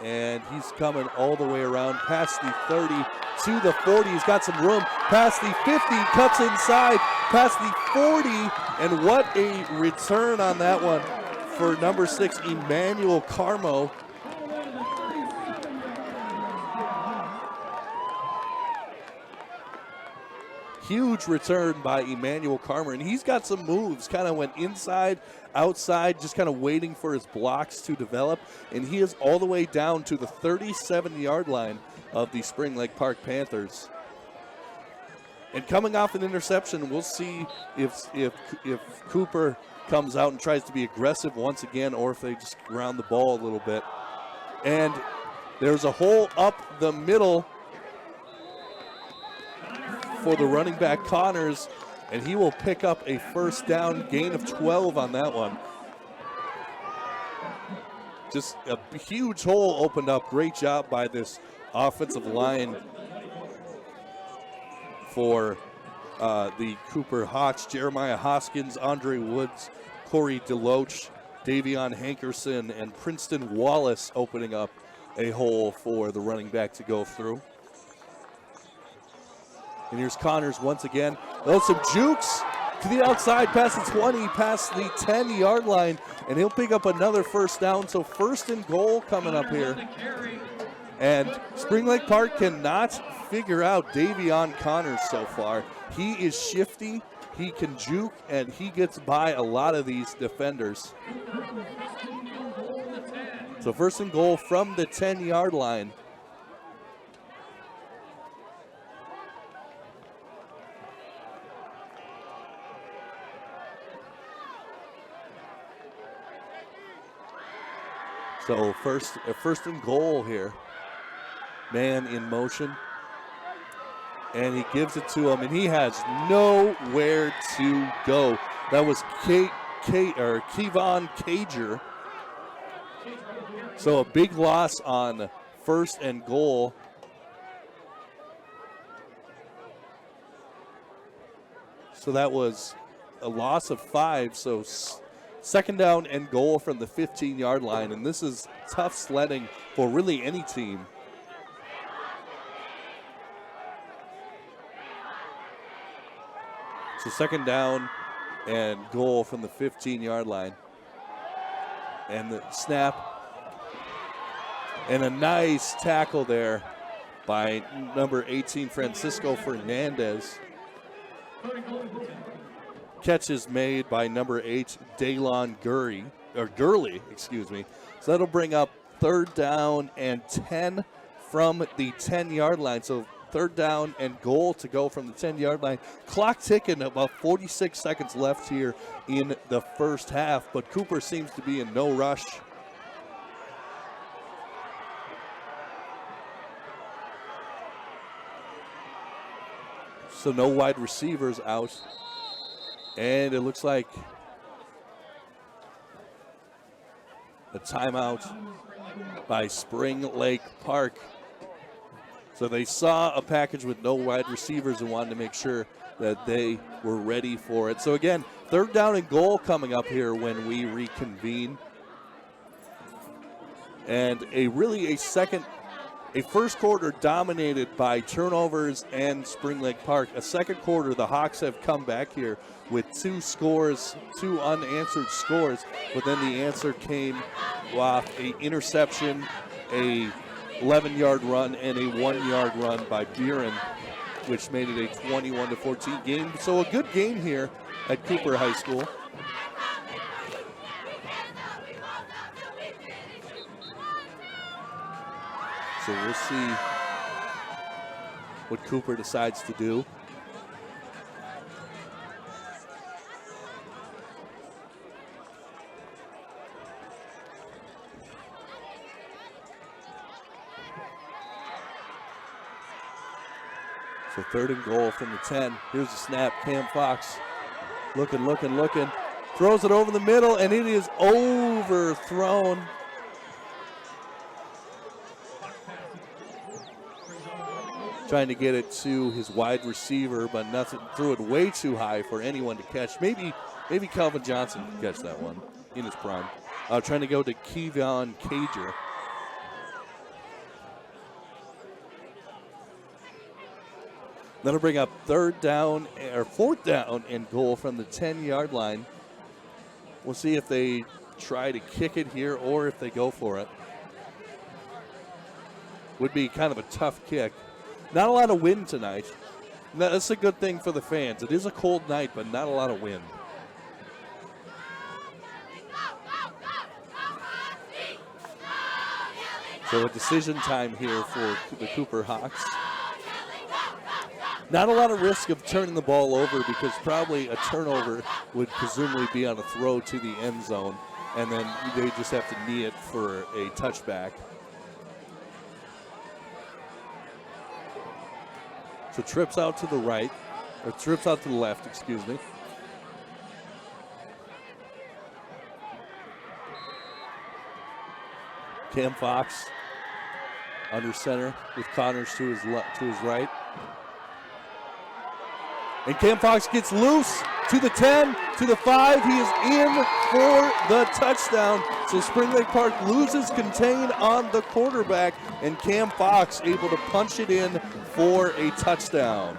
And he's coming all the way around past the 30 to the 40. He's got some room past the 50, cuts inside past the 40. And what a return on that one for number 6, Emmanuel Carmo. Huge return by Emmanuel Carmer, and he's got some moves. Kind of went inside, outside, just kind of waiting for his blocks to develop, and he is all the way down to the 37-yard line of the Spring Lake Park Panthers. And coming off an interception, we'll see if Cooper comes out and tries to be aggressive once again, or if they just ground the ball a little bit. And there's a hole up the middle for the running back Connors, and he will pick up a first down, gain of 12 on that one. Just a huge hole opened up. Great job by this offensive line for the Cooper Hawks. Jeremiah Hoskins, Andre Woods, Corey Deloach, Davion Hankerson, and Princeton Wallace opening up a hole for the running back to go through. And here's Connors once again. Some jukes to the outside, past the 20, past the 10-yard line, and he'll pick up another first down. So first and goal coming up here. And Spring Lake Park cannot figure out Davion Connors so far. He is shifty, he can juke, and he gets by a lot of these defenders. So first and goal from the 10-yard line. So first and goal here. Man in motion. And he gives it to him, and he has nowhere to go. That was Kevon Cager. So a big loss on first and goal. So that was a loss of 5, so second down and goal from the 15-yard line, and this is tough sledding for really any team. So second down and goal from the 15-yard line. And the snap. And a nice tackle there by number 18, Francisco Fernandez. Catch is made by number 8, Daylon Gurley. So that'll bring up third down and 10 from the 10-yard line. So third down and goal to go from the 10-yard line. Clock ticking, about 46 seconds left here in the first half, but Cooper seems to be in no rush. So no wide receivers out. And it looks like a timeout by Spring Lake Park. So they saw a package with no wide receivers and wanted to make sure that they were ready for it. So again, third down and goal coming up here when we reconvene. And a first quarter dominated by turnovers and Spring Lake Park. A second quarter, the Hawks have come back here with 2 unanswered scores, but then the answer came off an interception, a 11-yard run, and a 1-yard run by Buren, which made it a 21-14 game. So a good game here at Cooper High School. So we'll see what Cooper decides to do. So third and goal from the 10. Here's the snap. Cam Fox looking. Throws it over the middle, and it is overthrown. Trying to get it to his wide receiver, but nothing. Threw it way too high for anyone to catch. Maybe Calvin Johnson can catch that one in his prime. Trying to go to Kevon Cager. That'll bring up fourth down and goal from the 10-yard line. We'll see if they try to kick it here or if they go for it. Would be kind of a tough kick. Not a lot of wind tonight. That's a good thing for the fans. It is a cold night, but not a lot of wind. So a decision time here for the Cooper Hawks. Not a lot of risk of turning the ball over because probably a turnover would presumably be on a throw to the end zone, and then they just have to knee it for a touchback. So trips out to the right, or trips out to the left, excuse me. Cam Fox under center with Connors to his right. And Cam Fox gets loose to the 10, to the 5. He is in for the touchdown. So Spring Lake Park loses contain on the quarterback, and Cam Fox able to punch it in for a touchdown.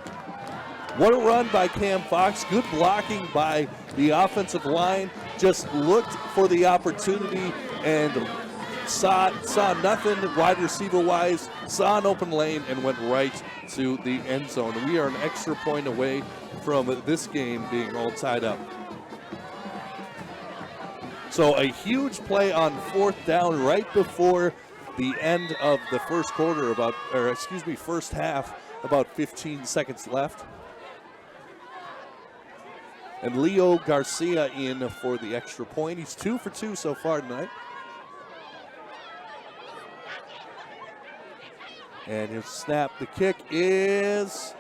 What a run by Cam Fox. Good blocking by the offensive line. Just looked for the opportunity and saw nothing wide receiver-wise, saw an open lane, and went right to the end zone. We are an extra point away from this game being all tied up. So a huge play on fourth down right before the end of the first half, about 15 seconds left. And Leo Garcia in for the extra point. He's 2 for 2 so far tonight. And his snap, the kick is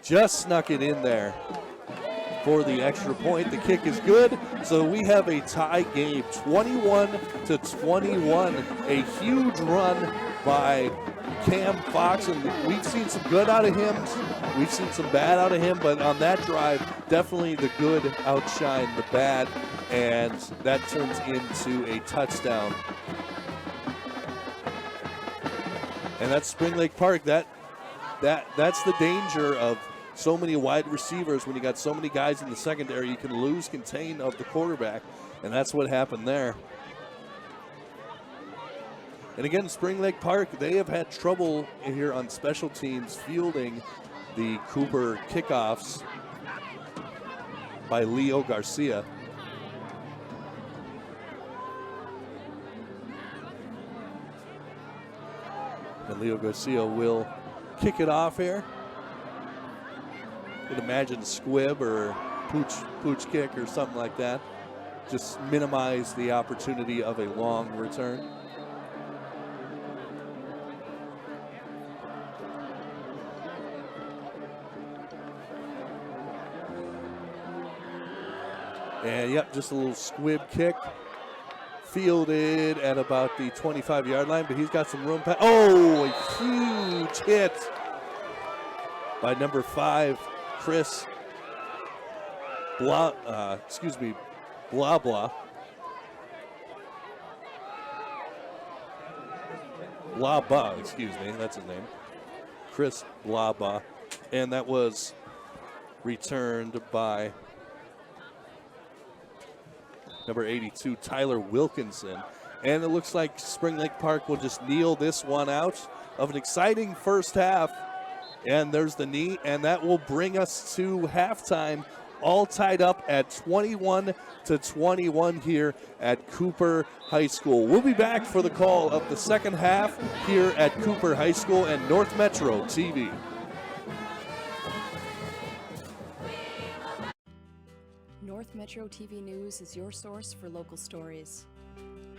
just snuck it in there for the extra point. The kick is good, so we have a tie game, 21-21. A huge run by Cam Fox, and we've seen some good out of him. We've seen some bad out of him, but on that drive, definitely the good outshine the bad, and that turns into a touchdown. And that's Spring Lake Park. That's the danger of so many wide receivers. When you got so many guys in the secondary, you can lose contain of the quarterback, and that's what happened there. And again, Spring Lake Park, they have had trouble here on special teams fielding the Cooper kickoffs by Leo Garcia. And Leo Garcia will kick it off here. You could imagine squib or pooch kick or something like that. Just minimize the opportunity of a long return. And yep, just a little squib kick. Fielded at about the 25-yard line, but he's got some room. Oh, a huge hit by number 5, Chris Blah, Blah Blah. Blaba, that's his name. Chris Blaba. And that was returned by number 82, Tyler Wilkinson. And it looks like Spring Lake Park will just kneel this one out of an exciting first half. And there's the knee, and that will bring us to halftime, all tied up at 21-21 here at Cooper High School. We'll be back for the call of the second half here at Cooper High School and North Metro TV.
North Metro TV News is your source for local stories.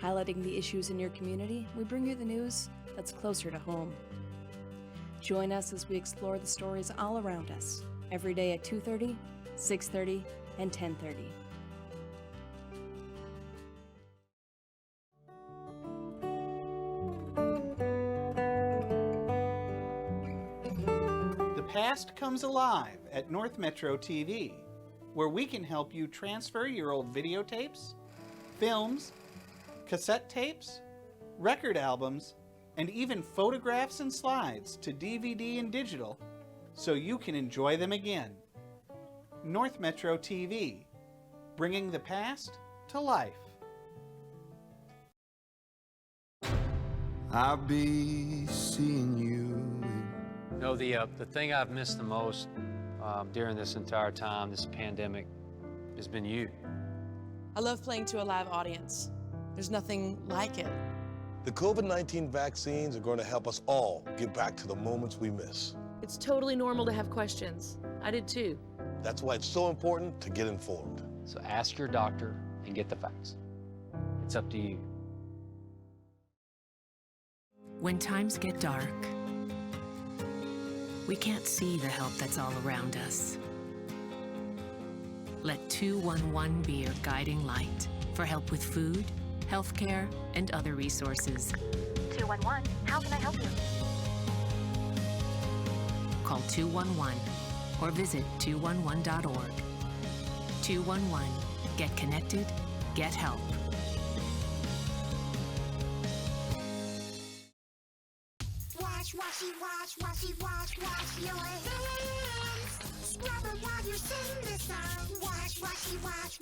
Highlighting the issues in your community, we bring you the news that's closer to home. Join us as we explore the stories all around us, every day at 2:30, 6:30, and 10:30.
The past comes alive at North Metro TV, where we can help you transfer your old videotapes, films, cassette tapes, record albums, and even photographs and slides to DVD and digital so you can enjoy them again. North Metro TV, bringing the past to life.
I'll be seeing you.
No, the thing I've missed the most during this entire time, this pandemic, has been you.
I love playing to a live audience. There's nothing like it.
The COVID-19 vaccines are going to help us all get back to the moments we miss.
It's totally normal to have questions. I did too.
That's why it's so important to get informed.
So ask your doctor and get the facts. It's up to you.
When times get dark, we can't see the help that's all around us. Let 211 be your guiding light for help with food, healthcare, and other resources.
211, how can I help you?
Call 211 or visit 211.org. 211, get connected, get help.
Wash, washy, wash your hands. Scrub it while you sing this song. Wash, washy, wash.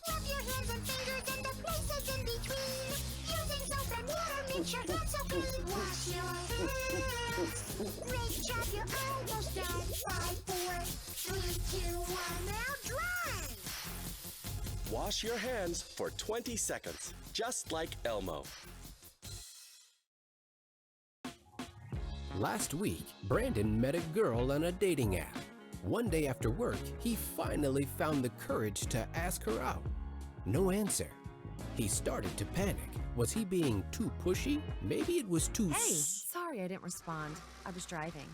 Rub your hands and fingers and the places in between. Using soap and water makes your hands so clean. Wash your hands. Great job, you're almost done. 5, 4, 3, 2, 1, now dry.
Wash your hands for 20 seconds, just like Elmo.
Last week, Brandon met a girl on a dating app. One day after work, he finally found the courage to ask her out. No answer. He started to panic. Was he being too pushy? Maybe it was too...
Hey, sorry I didn't respond. I was driving.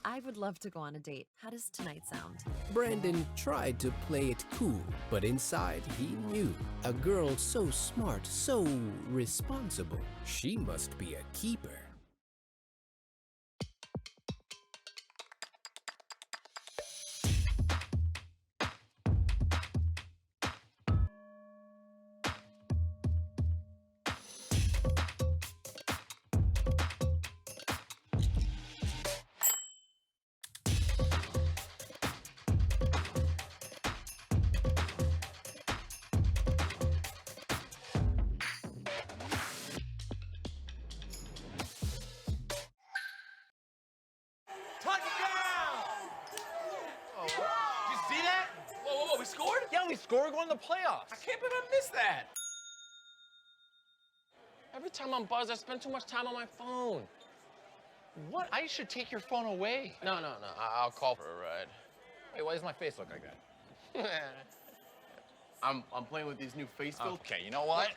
I would love to go on a date. How does tonight sound?
Brandon tried to play it cool, but inside he knew. A girl so smart, so responsible. She must be a keeper.
we scored?
Yeah, we scored. We're going to the playoffs.
I can't believe I missed that.
Every time I'm buzzed, I spend too much time on my phone.
What?
I should take your phone away. No. I'll call for a ride. Wait, why does my face look like that?
I'm playing with these new face filters.
Okay, you know what?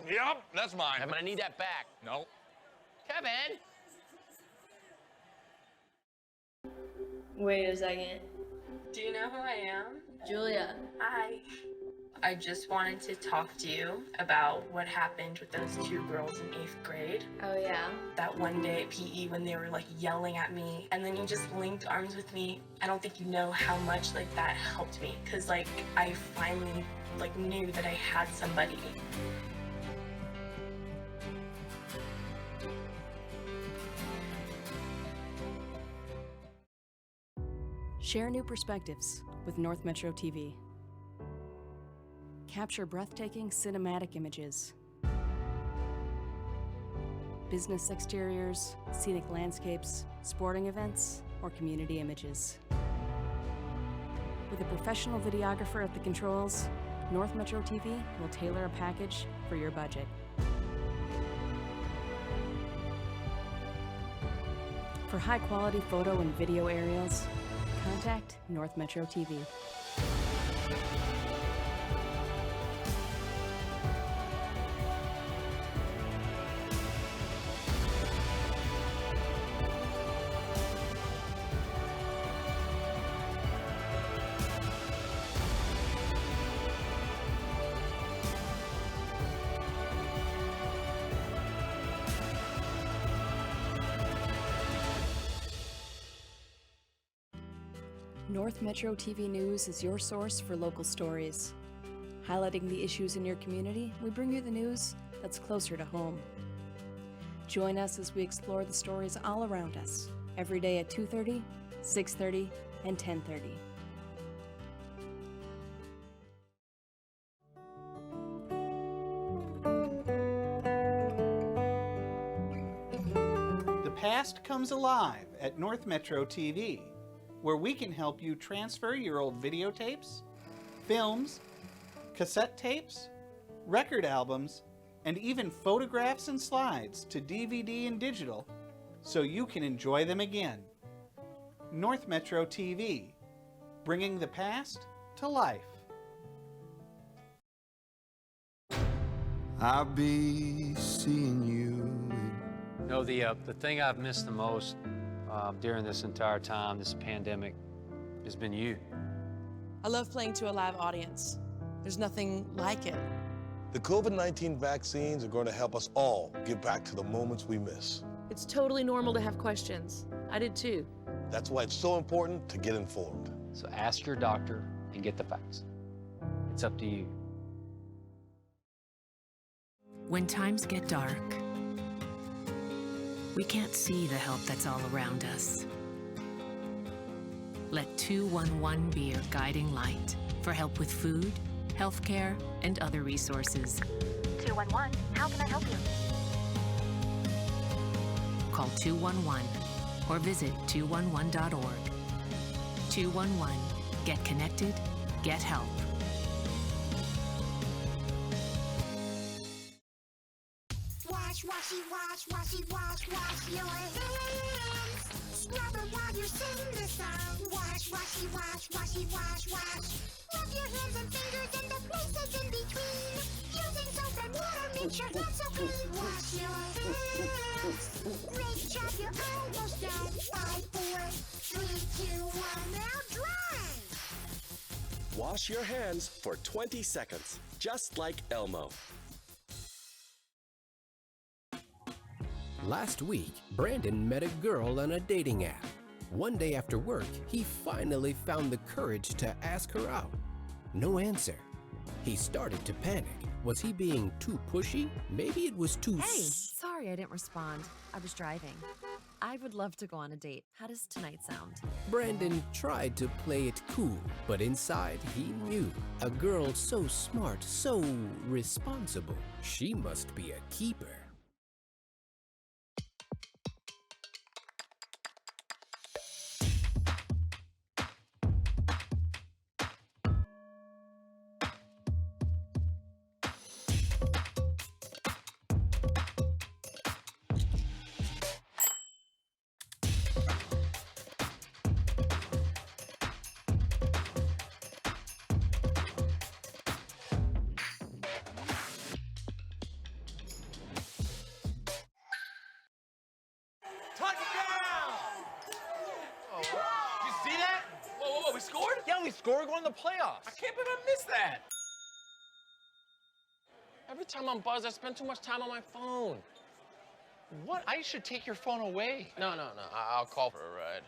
Yep, that's mine.
I'm gonna need that back.
No.
Kevin!
Wait a second.
Do you know who I am?
Julia.
Hi. I just wanted to talk to you about what happened with those two girls in 8th grade.
Oh, yeah?
That one day at PE when they were like yelling at me and then you just linked arms with me. I don't think you know how much like that helped me because like I finally like knew that I had somebody.
Share new perspectives with North Metro TV. Capture breathtaking cinematic images. Business exteriors, scenic landscapes, sporting events, or community images. With a professional videographer at the controls, North Metro TV will tailor a package for your budget. For high-quality photo and video aerials, contact North Metro TV. North Metro TV News is your source for local stories. Highlighting the issues in your community, we bring you the news that's closer to home. Join us as we explore the stories all around us, every day at 2:30, 6:30, and 10:30.
The past comes alive at North Metro TV, where we can help you transfer your old videotapes, films, cassette tapes, record albums, and even photographs and slides to DVD and digital so you can enjoy them again. North Metro TV, bringing the past to life.
I'll be seeing you.
No, the thing I've missed the most during this entire time, this pandemic, has been you.
I love playing to a live audience. There's nothing like it.
The COVID-19 vaccines are going to help us all get back to the moments we miss.
It's totally normal to have questions. I did too.
That's why it's so important to get informed.
So ask your doctor and get the facts. It's up to you.
When times get dark, we can't see the help that's all around us. Let 211 be your guiding light for help with food, healthcare, and other resources.
211, how can I help you?
Call 211 or visit 211.org. 211, get connected, get help.
Wash, washy, wash, washy, wash, wash your hands. Scrub them while you sing the song. Wash, washy, wash, washy, wash, wash. Rub your hands and fingers and the places in between. Using soap and water makes your hands so clean. Wash your hands. Great job, you're almost done. 5, 4, 3, 2, 1, now dry.
Wash your hands for 20 seconds, just like Elmo.
Last week, Brandon met a girl on a dating app. One day after work, he finally found the courage to ask her out. No answer. He started to panic. Was he being too pushy? Maybe it was too...
Hey, sorry I didn't respond. I was driving. I would love to go on a date. How does tonight sound?
Brandon tried to play it cool, but inside he knew. A girl so smart, so responsible. She must be a keeper.
finally score, going to the playoffs. I can't believe I missed that. Every time I'm buzzed, I spend too much time on my phone. What? I should take your phone away. No. I'll call for a ride.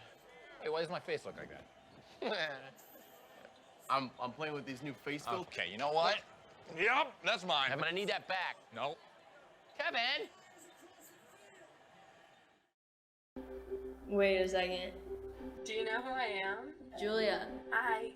Hey, why does my face look like that?
I'm playing with these new face filters.
Okay, you know what? Yep, that's mine.
I'm gonna need that back.
No.
Kevin!
Wait a second.
Do you know who I am?
Julia.
Hi.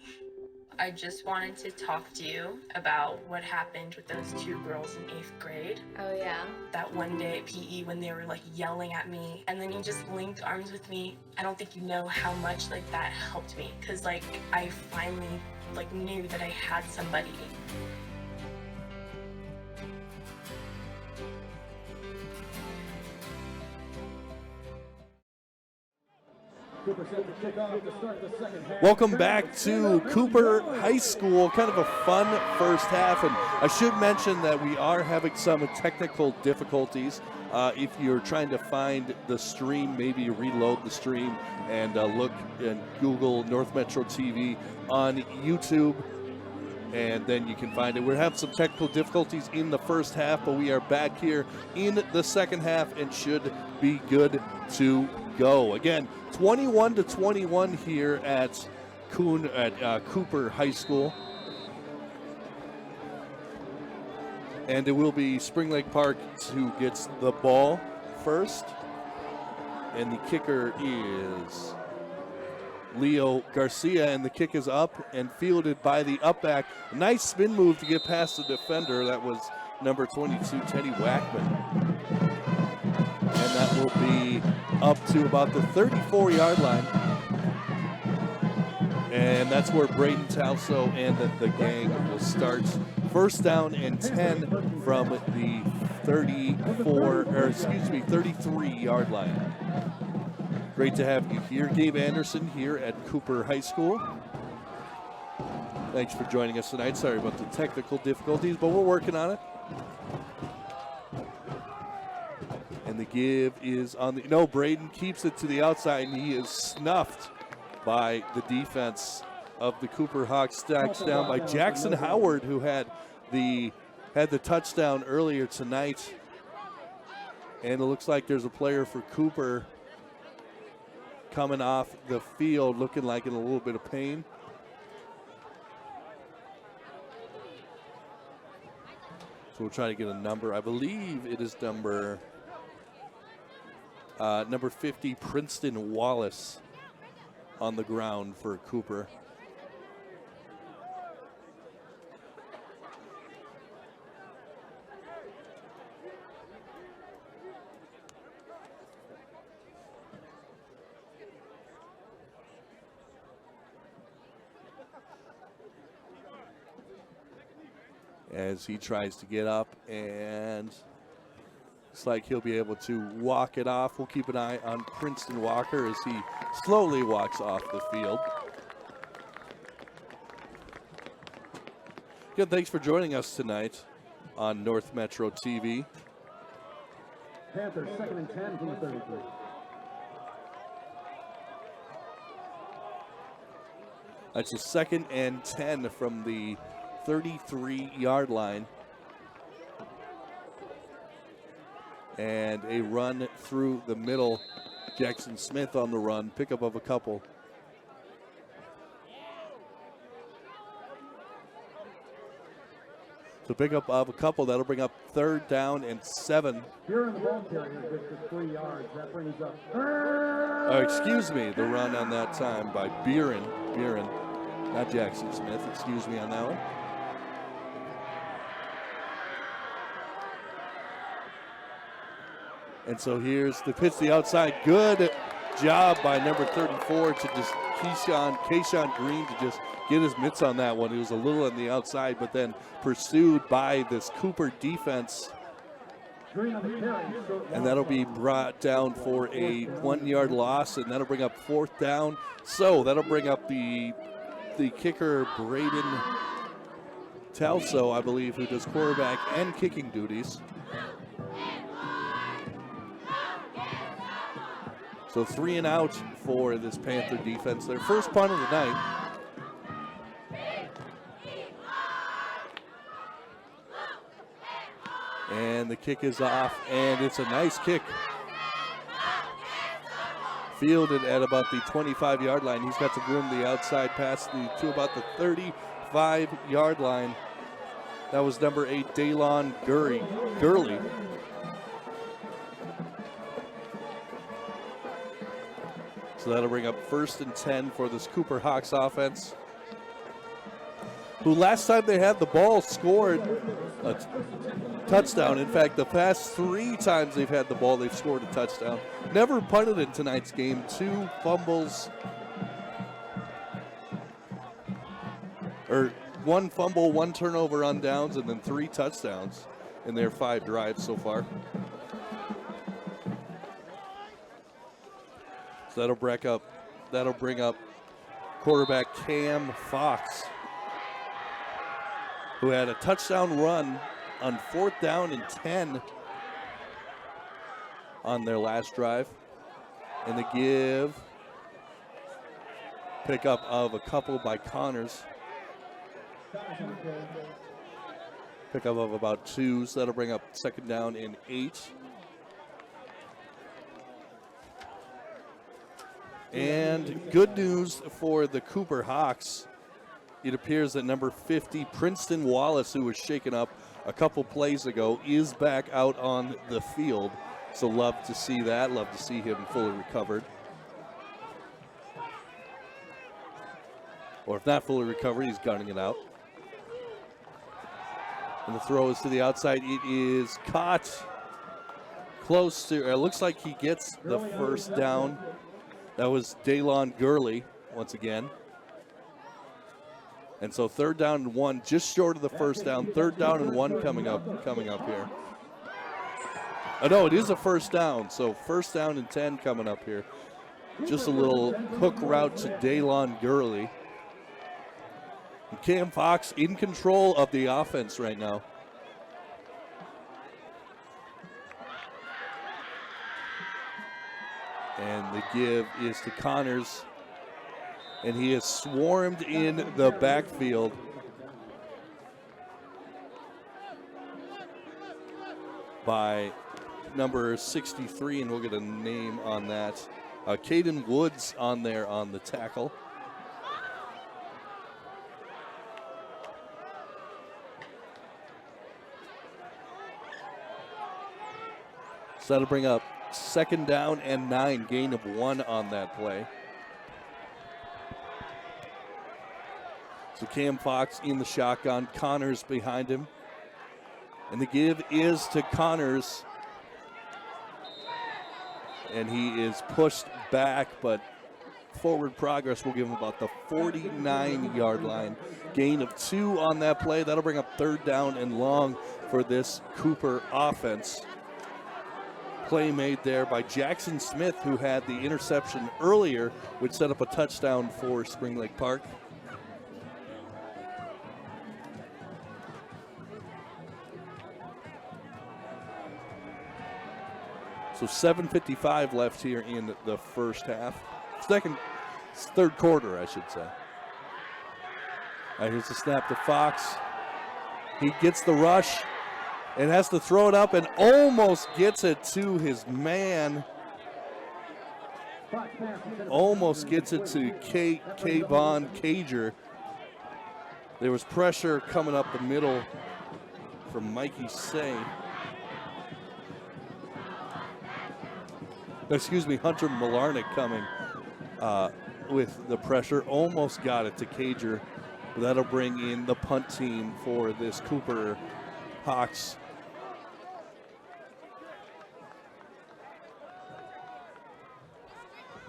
I just wanted to talk to you about what happened with those two girls in 8th grade.
Oh, yeah?
That one day at PE when they were like yelling at me and then you just linked arms with me. I don't think you know how much like that helped me because like I finally like knew that I had somebody.
Welcome back to Cooper High School. Kind of a fun first half, and I should mention that we are having some technical difficulties. If you're trying to find the stream, maybe reload the stream and look and Google North Metro TV on YouTube, and then you can find it. We're having some technical difficulties in the first half, but we are back here in the second half and should be good to go. Again, 21-21 here at Cooper High School. And it will be Spring Lake Park who gets the ball first. And the kicker is Leo Garcia, and the kick is up and fielded by the upback. Nice spin move to get past the defender. That was number 22, Teddy Wackman. And that will be up to about the 34-yard line. And that's where Braden Talso and the gang will start. First down and 10 from the 33-yard line. Great to have you here. Gabe Anderson here at Cooper High School. Thanks for joining us tonight. Sorry about the technical difficulties, but we're working on it. And the give is on the, no, Braden keeps it to the outside, and he is snuffed by the defense of the Cooper Hawks. Stacked down by Jackson Howard, who had the touchdown earlier tonight. And it looks like there's a player for Cooper coming off the field, looking like in a little bit of pain. So we'll try to get a number. I believe it is number 50, Princeton Wallace, on the ground for Cooper. As he tries to get up, and looks like he'll be able to walk it off. We'll keep an eye on Princeton Walker as he slowly walks off the field. Good, thanks for joining us tonight on North Metro TV.
Panthers, 2nd and 10 from the 33.
That's a 2nd and 10 from the 33-yard line. And a run through the middle. Jackson Smith on the run, pickup of a couple. So pickup of a couple, that'll bring up 3rd down and 7.
Here in the ball carrier gets to 3 yards. That brings up.
Oh, excuse me, the run on that time by Buren, not Jackson Smith. Excuse me on that one. And so here's the pitch to the outside. Good job by number 34 to just Keyshawn Green to just get his mitts on that one. He was a little on the outside, but then pursued by this Cooper defense. And that'll be brought down for a 1-yard loss, and that'll bring up 4th down. So that'll bring up the kicker, Braden Talso, I believe, who does quarterback and kicking duties. So 3 and out for this Panther defense. Their first punt of the night. And the kick is off, and it's a nice kick. Fielded at about the 25-yard line. He's got some room the outside past to about the 35-yard line. That was number 8, Daylon Gurley. So that'll bring up 1st and 10 for this Cooper Hawks offense, who last time they had the ball scored a touchdown. In fact, the past 3 times they've had the ball, they've scored a touchdown. Never punted in tonight's game. 2 fumbles, or 1 fumble, 1 turnover on downs, and then 3 touchdowns in their 5 drives so far. So that'll bring up quarterback Cam Fox, who had a touchdown run on 4th down and 10 on their last drive. And they give pickup of a couple by Connors. Pickup of about 2, so that'll bring up 2nd down and 8. And good news for the Cooper Hawks. It appears that number 50, Princeton Wallace, who was shaken up a couple plays ago, is back out on the field. So love to see that. Love to see him fully recovered. Or if not fully recovered, he's gunning it out. And the throw is to the outside. It is caught close to, it looks like he gets the 1st down. That was Daylon Gurley once again. And so 3rd down and 1, just short of the 1st down. 3rd down and 1 coming up here. Oh no, it is a 1st down. So 1st down and 10 coming up here. Just a little hook route to Daylon Gurley. And Cam Fox in control of the offense right now. And the give is to Connors. And he is swarmed in the backfield. By number 63, and we'll get a name on that. Caden Woods on there on the tackle. So that'll bring up 2nd down and 9, gain of 1 on that play. So Cam Fox in the shotgun, Connors behind him. And the give is to Connors. And he is pushed back, but forward progress will give him about the 49-yard line. Gain of 2 on that play. That'll bring up 3rd down and long for this Cooper offense. Play made there by Jackson Smith, who had the interception earlier, which set up a touchdown for Spring Lake Park. So 7:55 left here in the first half. 3rd quarter, I should say. All right, here's the snap to Fox. He gets the rush and has to throw it up and almost gets it to his man. Almost gets it to Kayvon Cager. There was pressure coming up the middle from Mikey Say. Excuse me, Hunter Malarnick coming with the pressure. Almost got it to Cager. That'll bring in the punt team for this Cooper Hawks.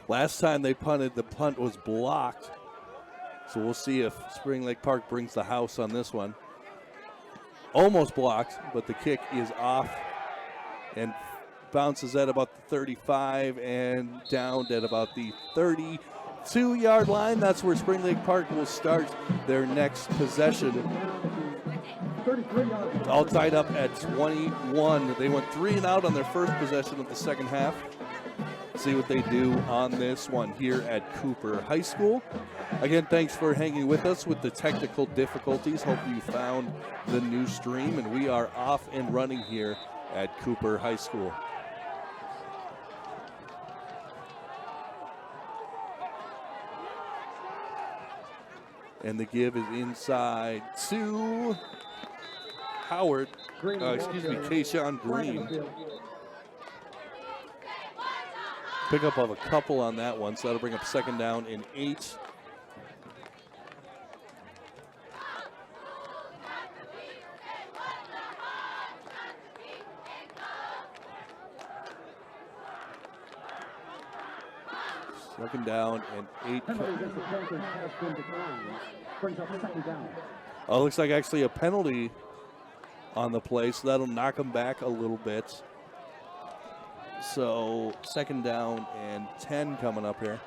Last time they punted, the punt was blocked. So we'll see if Spring Lake Park brings the house on this one. Almost blocked, but the kick is off and bounces at about the 35 and down at about the 32-yard line. That's where Spring Lake Park will start their next possession. All tied up at 21. They went 3 and out on their first possession of the second half. see what they do on this one here at Cooper High School. Again, thanks for hanging with us with the technical difficulties. Hope you found the new stream, and we are off and running here at Cooper High School. And the give is inside to Howard, Kayshawn Green. Pickup of a couple on that one, so that'll bring up 2nd down and 8. Second down and 8. Oh, looks like actually a penalty on the play, so that'll knock them back a little bit. So 2nd down and 10 coming up here.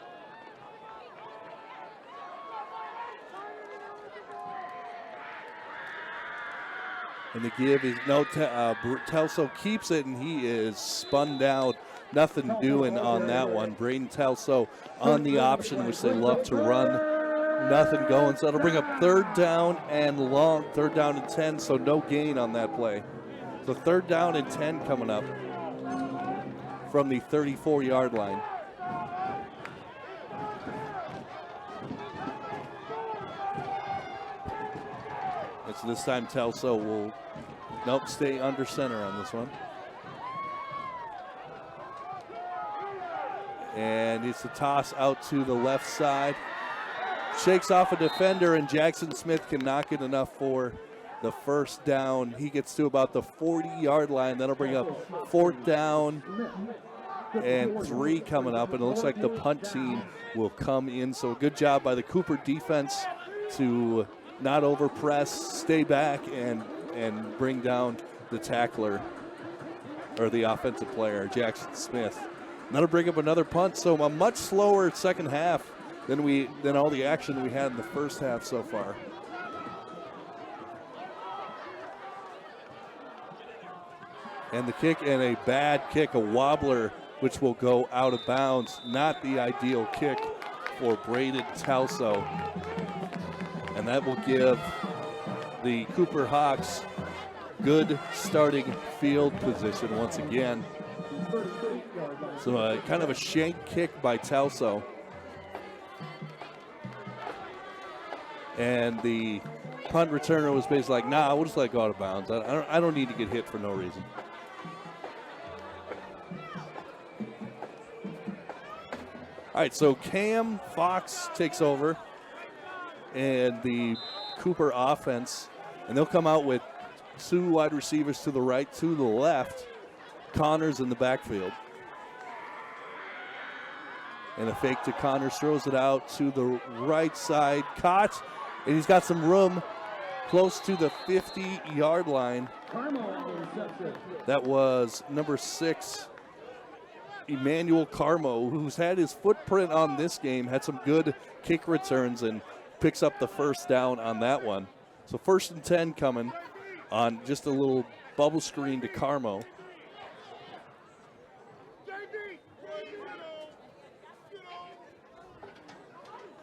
And the give is no, Telso keeps it, and he is spun down. Nothing doing on that one. Braden Telso on the option, which they love to run. Nothing going, so that'll bring up 3rd down and long, 3rd down and 10, so no gain on that play. So 3rd down and 10 coming up from the 34-yard line. And so this time Telso will, stay under center on this one. And it's a toss out to the left side. Shakes off a defender, and Jackson Smith can knock it enough for the 1st down. He gets to about the 40-yard line. That'll bring up 4th down and 3 coming up, and it looks like the punt team will come in. So a good job by the Cooper defense to not overpress, stay back, and bring down the tackler, or the offensive player, Jackson Smith. And that'll bring up another punt, so a much slower second half than all the action we had in the first half so far. And the kick, and a bad kick, a wobbler, which will go out of bounds. Not the ideal kick for Braden Telso. And that will give the Cooper Hawks good starting field position once again. So kind of a shank kick by Telso. And the punt returner was basically like, nah, we'll just let it go out of bounds. I don't need to get hit for no reason. All right, so Cam Fox takes over, and the Cooper offense, and they'll come out with 2 wide receivers to the right, 2 to the left. Connors in the backfield. And a fake to Connors, throws it out to the right side. Caught, and he's got some room close to the 50-yard line. That was number 6, Emmanuel Carmo, who's had his footprint on this game, had some good kick returns, and picks up the 1st down on that one. So 1st and 10 coming on just a little bubble screen to Carmo.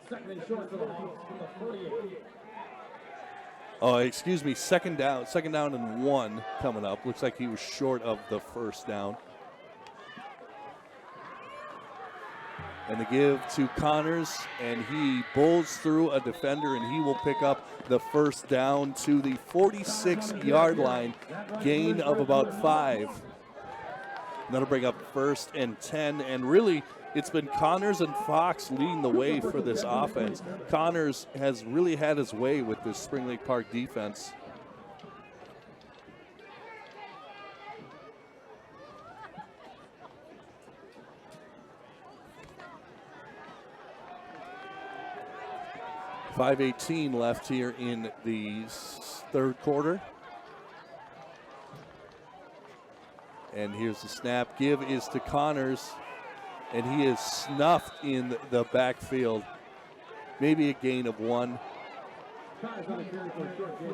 Second and short for the Hawks from the 48.
Oh, excuse me, second down and 1 coming up. Looks like he was short of the 1st down. And the give to Connors, and he bowls through a defender, and he will pick up the 1st down to the 46-yard line, gain of about 5. And that'll bring up 1st and 10, and really it's been Connors and Fox leading the way for this offense. Connors has really had his way with this Spring Lake Park defense. .5:18 left here in the 3rd quarter. And here's the snap. Give is to Connors, and he is snuffed in the backfield. Maybe a gain of 1.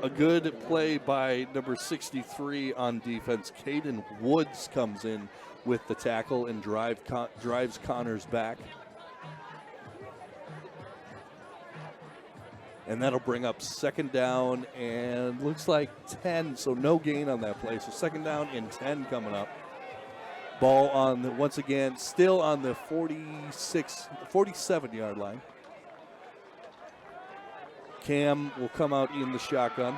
A good play by number 63 on defense. Caden Woods comes in with the tackle and drives Connors back. And that'll bring up second down and looks like 10, so no gain on that play. So second down and 10 coming up. Ball on the, once again, still on the 47-yard line. Cam will come out in the shotgun.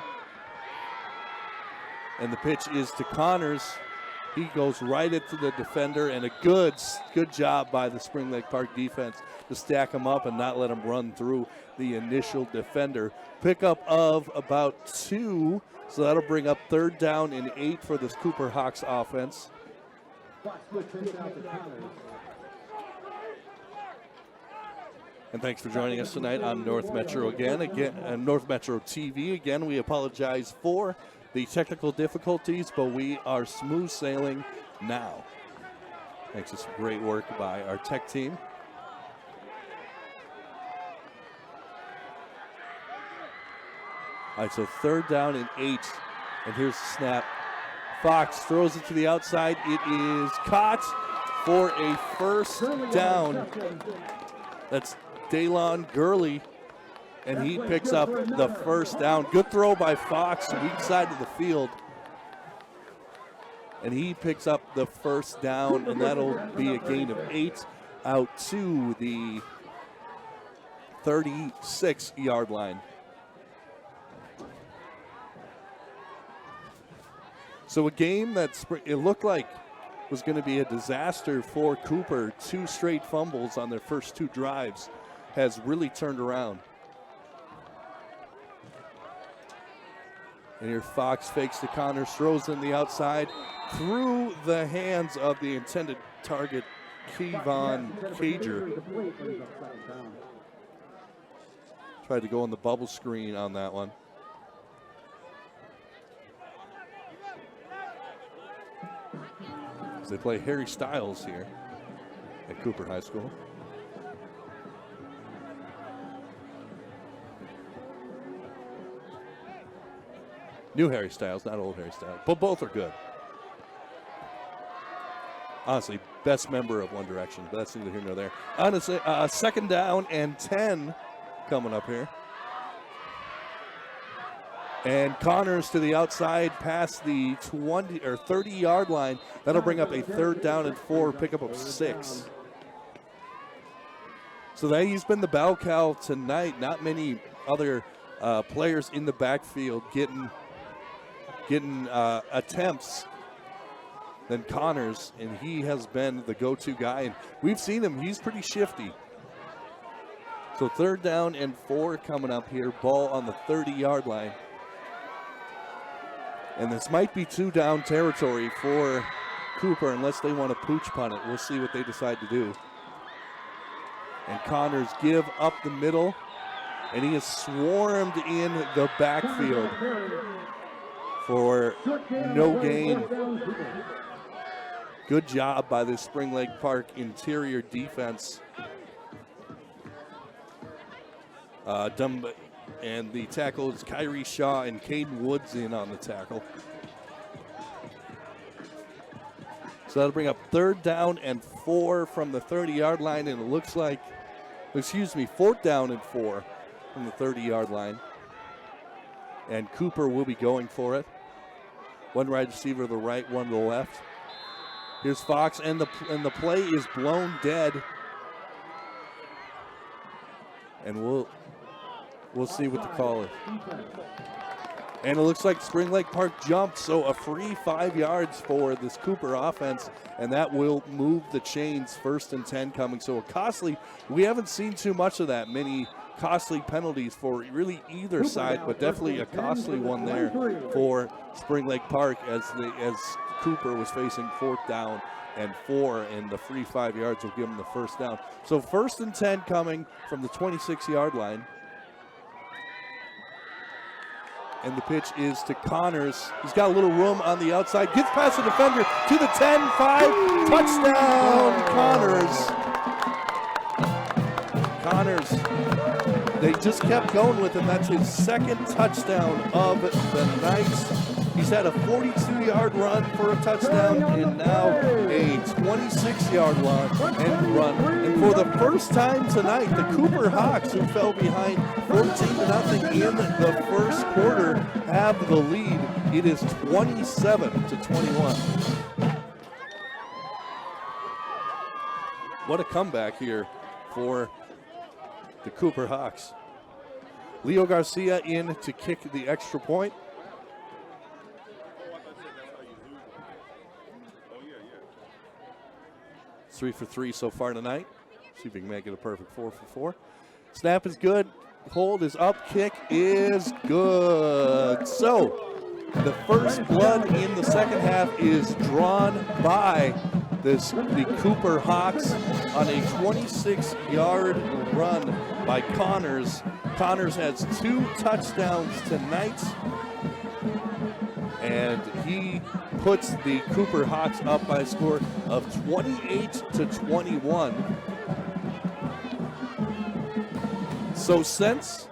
And the pitch is to Connors. He goes right into the defender, and a good job by the Spring Lake Park defense to stack him up and not let him run through the initial defender. Pickup of about 2, so that'll bring up third down and 8 for this Cooper Hawks offense. And thanks for joining us tonight on North Metro North Metro TV. Again, we apologize for the technical difficulties, but we are smooth sailing now. Thanks to some great work by our tech team. All right, so third down and 8, and here's the snap. Fox throws it to the outside. It is caught for a first down. That's Daylon Gurley, and he picks up the first down. Good throw by Fox, weak side of the field. And he picks up the first down, and that'll be a gain of 8 out to the 36-yard line. So a game that it looked like was going to be a disaster for Cooper. 2 straight fumbles on their first 2 drives has really turned around. And here Fox fakes to Connors, throws in the outside through the hands of the intended target, Kevon Cager. Tried to go on the bubble screen on that one. They play Harry Styles here at Cooper High School. New Harry Styles, not old Harry Styles, but both are good. Honestly, best member of One Direction, but that's neither here nor there. Honestly, second down and 10 coming up here. And Connors to the outside past the 20 or 30-yard line. That'll bring up a third down and 4, pickup of 6. So that he's been the bell cow tonight. Not many other players in the backfield getting attempts than Connors, and he has been the go-to guy. And we've seen him; he's pretty shifty. So third down and 4 coming up here. Ball on the 30-yard line. And this might be 2-down territory for Cooper unless they want to pooch punt it. We'll see what they decide to do. And Connors give up the middle, and he is swarmed in the backfield for no gain. Good job by the Spring Lake Park interior defense. And the tackle is Kyrie Shaw and Caden Woods in on the tackle. So that'll bring up third down and 4 from the 30-yard line, and it looks like, fourth down and 4 from the 30-yard line. And Cooper will be going for it. One wide receiver to the right, one to the left. Here's Fox, and the play is blown dead. And we'll see what the call is. And it looks like Spring Lake Park jumped, so a free 5 yards for this Cooper offense, and that will move the chains. First and 10 coming. So a costly, we haven't seen too much of that, many costly penalties for really either side, but definitely a costly one there for Spring Lake Park as Cooper was facing fourth down and 4, and the free 5 yards will give him the first down. So first and 10 coming from the 26-yard line. And the pitch is to Connors. He's got a little room on the outside. Gets past the defender to the 10-5. Touchdown, Connors. Connors they just kept going with him. That's his second touchdown of the night. He's had a 42-yard run for a touchdown and now a 26-yard run. And for the first time tonight, the Cooper Hawks, who fell behind 14-0 in the first quarter, have the lead. It is 27-21. What a comeback here for the Cooper Hawks. Leo Garcia in to kick the extra point. It's 3 for 3 so far tonight. See if we can make it a perfect 4 for 4. Snap is good. Hold is up. Kick is good. So the first blood in the second half is drawn by the Cooper Hawks on a 26-yard run by Connors. Connors has 2 touchdowns tonight, and he puts the Cooper Hawks up by a score of 28-21. So since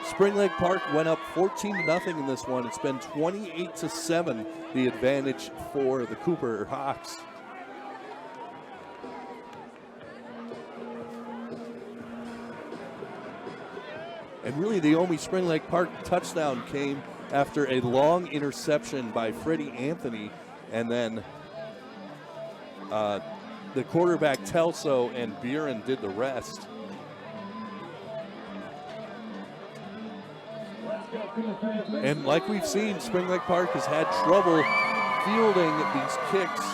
Spring Lake Park went up 14-0 in this one, it's been 28-7, the advantage for the Cooper Hawks. And really the only Spring Lake Park touchdown came after a long interception by Freddie Anthony, and then the quarterback Telso and Buren did the rest. And like we've seen, Spring Lake Park has had trouble fielding these kicks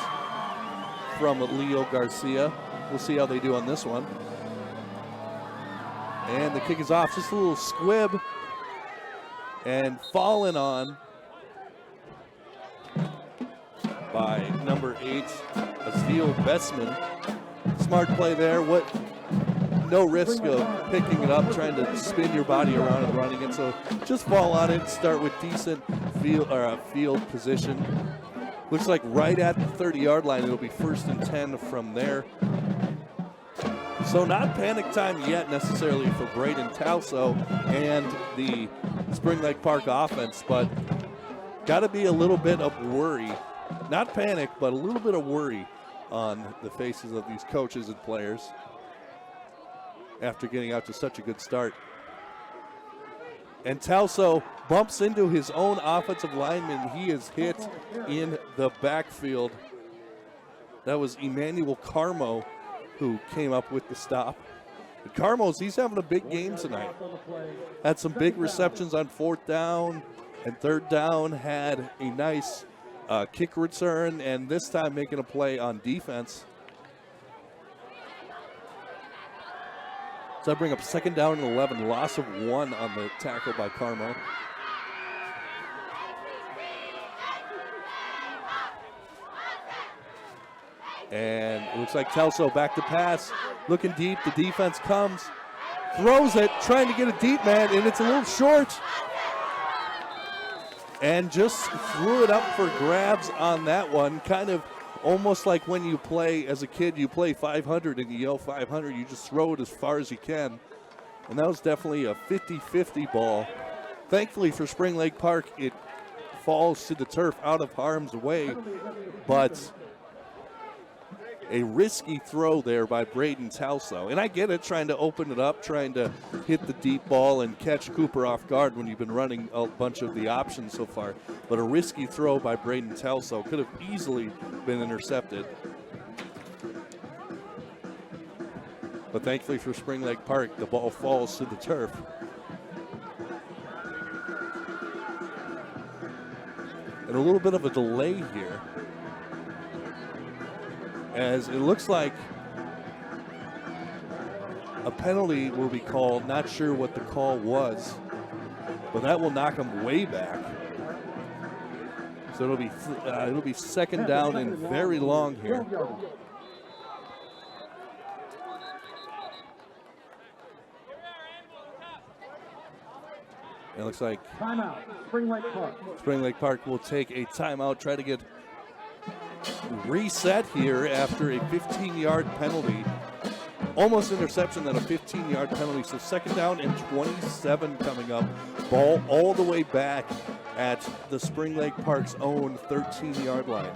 from Leo Garcia. We'll see how they do on this one. And the kick is off, just a little squib, and fallen on by number 8, Azil Bessman. Smart play there. No risk of picking it up, trying to spin your body around and running it. So just fall on it, start with decent field position. Looks like right at the 30-yard line, it'll be 1st and 10 from there. So not panic time yet necessarily for Braden Talso and the Spring Lake Park offense, but got to be a little bit of worry. Not panic, but a little bit of worry on the faces of these coaches and players after getting out to such a good start. And Talso bumps into his own offensive lineman. He is hit in the backfield. That was Emmanuel Carmo who came up with the stop. But Carmos, he's having a big game tonight. Had some big receptions on 4th down and 3rd down. Had a nice kick return, and this time making a play on defense. So I bring up 2nd down and 11, loss of 1 on the tackle by Carmo. And it looks like Telso back to pass, looking deep. The defense comes, throws it, trying to get a deep man, and it's a little short. And just threw it up for grabs on that one. Kind of almost like when you play as a kid, you play 500 and you yell 500, you just throw it as far as you can. And that was definitely a 50-50 ball. Thankfully for Spring Lake Park, it falls to the turf out of harm's way, but a risky throw there by Braden Talso. And I get it, trying to open it up, trying to hit the deep ball and catch Cooper off guard when you've been running a bunch of the options so far. But a risky throw by Braden Talso could have easily been intercepted. But thankfully for Spring Lake Park, the ball falls to the turf. And a little bit of a delay here, as it looks like a penalty will be called. Not sure what the call was, but that will knock them way back. So it'll be 2nd down and very long here. It looks like
timeout, Spring Lake Park.
Spring Lake Park will take a timeout, try to get reset here after a 15-yard penalty. almost interception, then a 15-yard penalty. So second down and 27 coming up. Ball all the way back at the Spring Lake Park's own 13-yard line.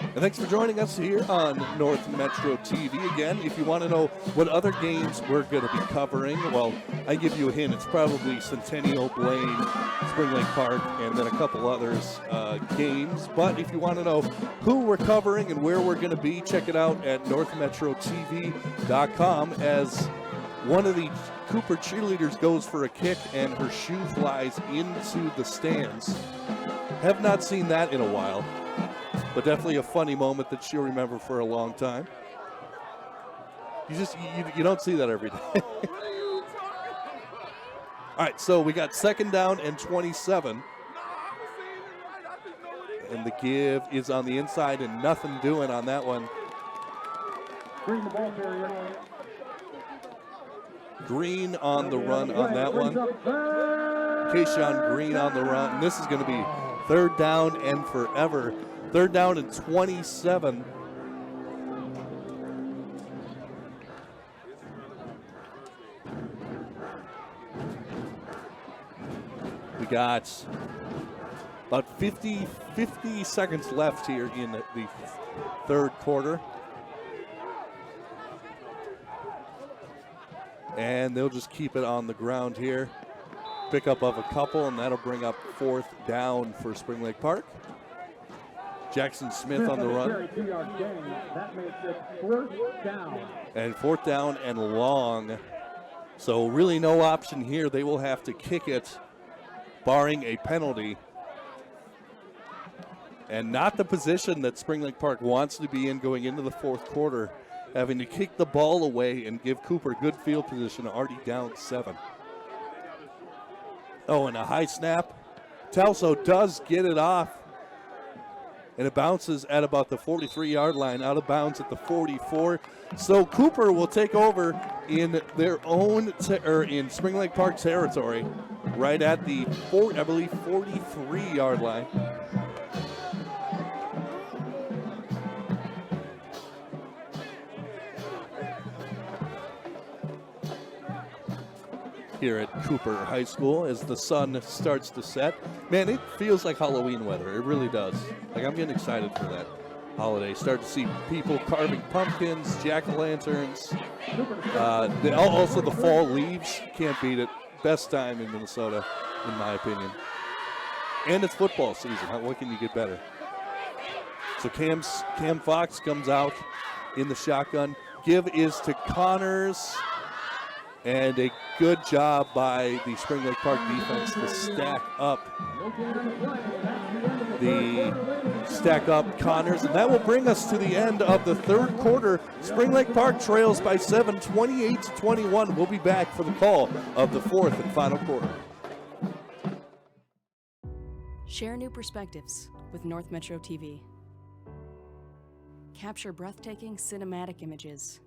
And thanks for joining us here on North Metro TV. Again, if you want to know what other games we're going to be covering, well, I give you a hint. It's probably Centennial, Blaine, Spring Lake Park, and then a couple others games. But if you want to know who we're covering and where we're going to be, check it out at northmetrotv.com as one of the Cooper cheerleaders goes for a kick and her shoe flies into the stands. Have not seen that in a while. But definitely a funny moment that she'll remember for a long time. You don't see that every day. All right, so we got second down and 27. And the give is on the inside and nothing doing on that one.
Bring the ball carrier.
Green on the run on that one. Kayshawn Green on the run. And this is going to be third down and forever. Third down and 27. We got about 50 seconds left here in the third quarter. And they'll just keep it on the ground here. Pickup of a couple, and that'll bring up fourth down for Spring Lake Park. Jackson Smith on the run.
That makes it fourth down.
And fourth down and long. So really no option here. They will have to kick it, barring a penalty. And not the position that Spring Lake Park wants to be in going into the fourth quarter, having to kick the ball away and give Cooper good field position, already down 7. Oh, and a high snap. Telso does get it off. And it bounces at about the 43-yard line, out of bounds at the 44. So Cooper will take over in their own, in Spring Lake Park territory, right at the 43-yard line. Here at Cooper High School as the sun starts to set. Man, it feels like Halloween weather. It really does. Like, I'm getting excited for that holiday. Start to see people carving pumpkins, jack-o'-lanterns. Also the fall leaves. Can't beat it. Best time in Minnesota, in my opinion. And it's football season. What can you get better? So Cam Fox comes out in the shotgun. Give is to Connors. And a good job by the Spring Lake Park defense to stack up Connors. And that will bring us to the end of the third quarter. Spring Lake Park trails by 7, 28-21. We'll be back for the call of the fourth and final quarter.
Share new perspectives with North Metro TV. Capture breathtaking cinematic images.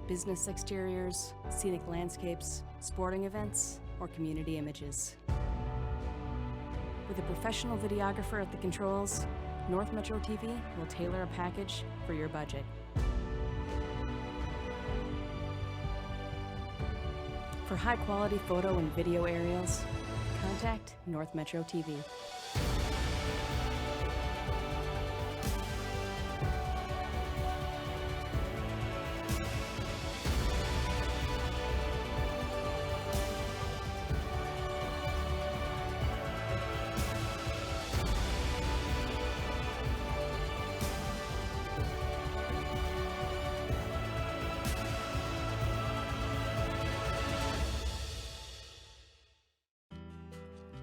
Business exteriors, scenic landscapes, sporting events, or community images. With a professional videographer at the controls, North Metro TV will tailor a package for your budget. For high-quality photo and video aerials, contact North Metro TV.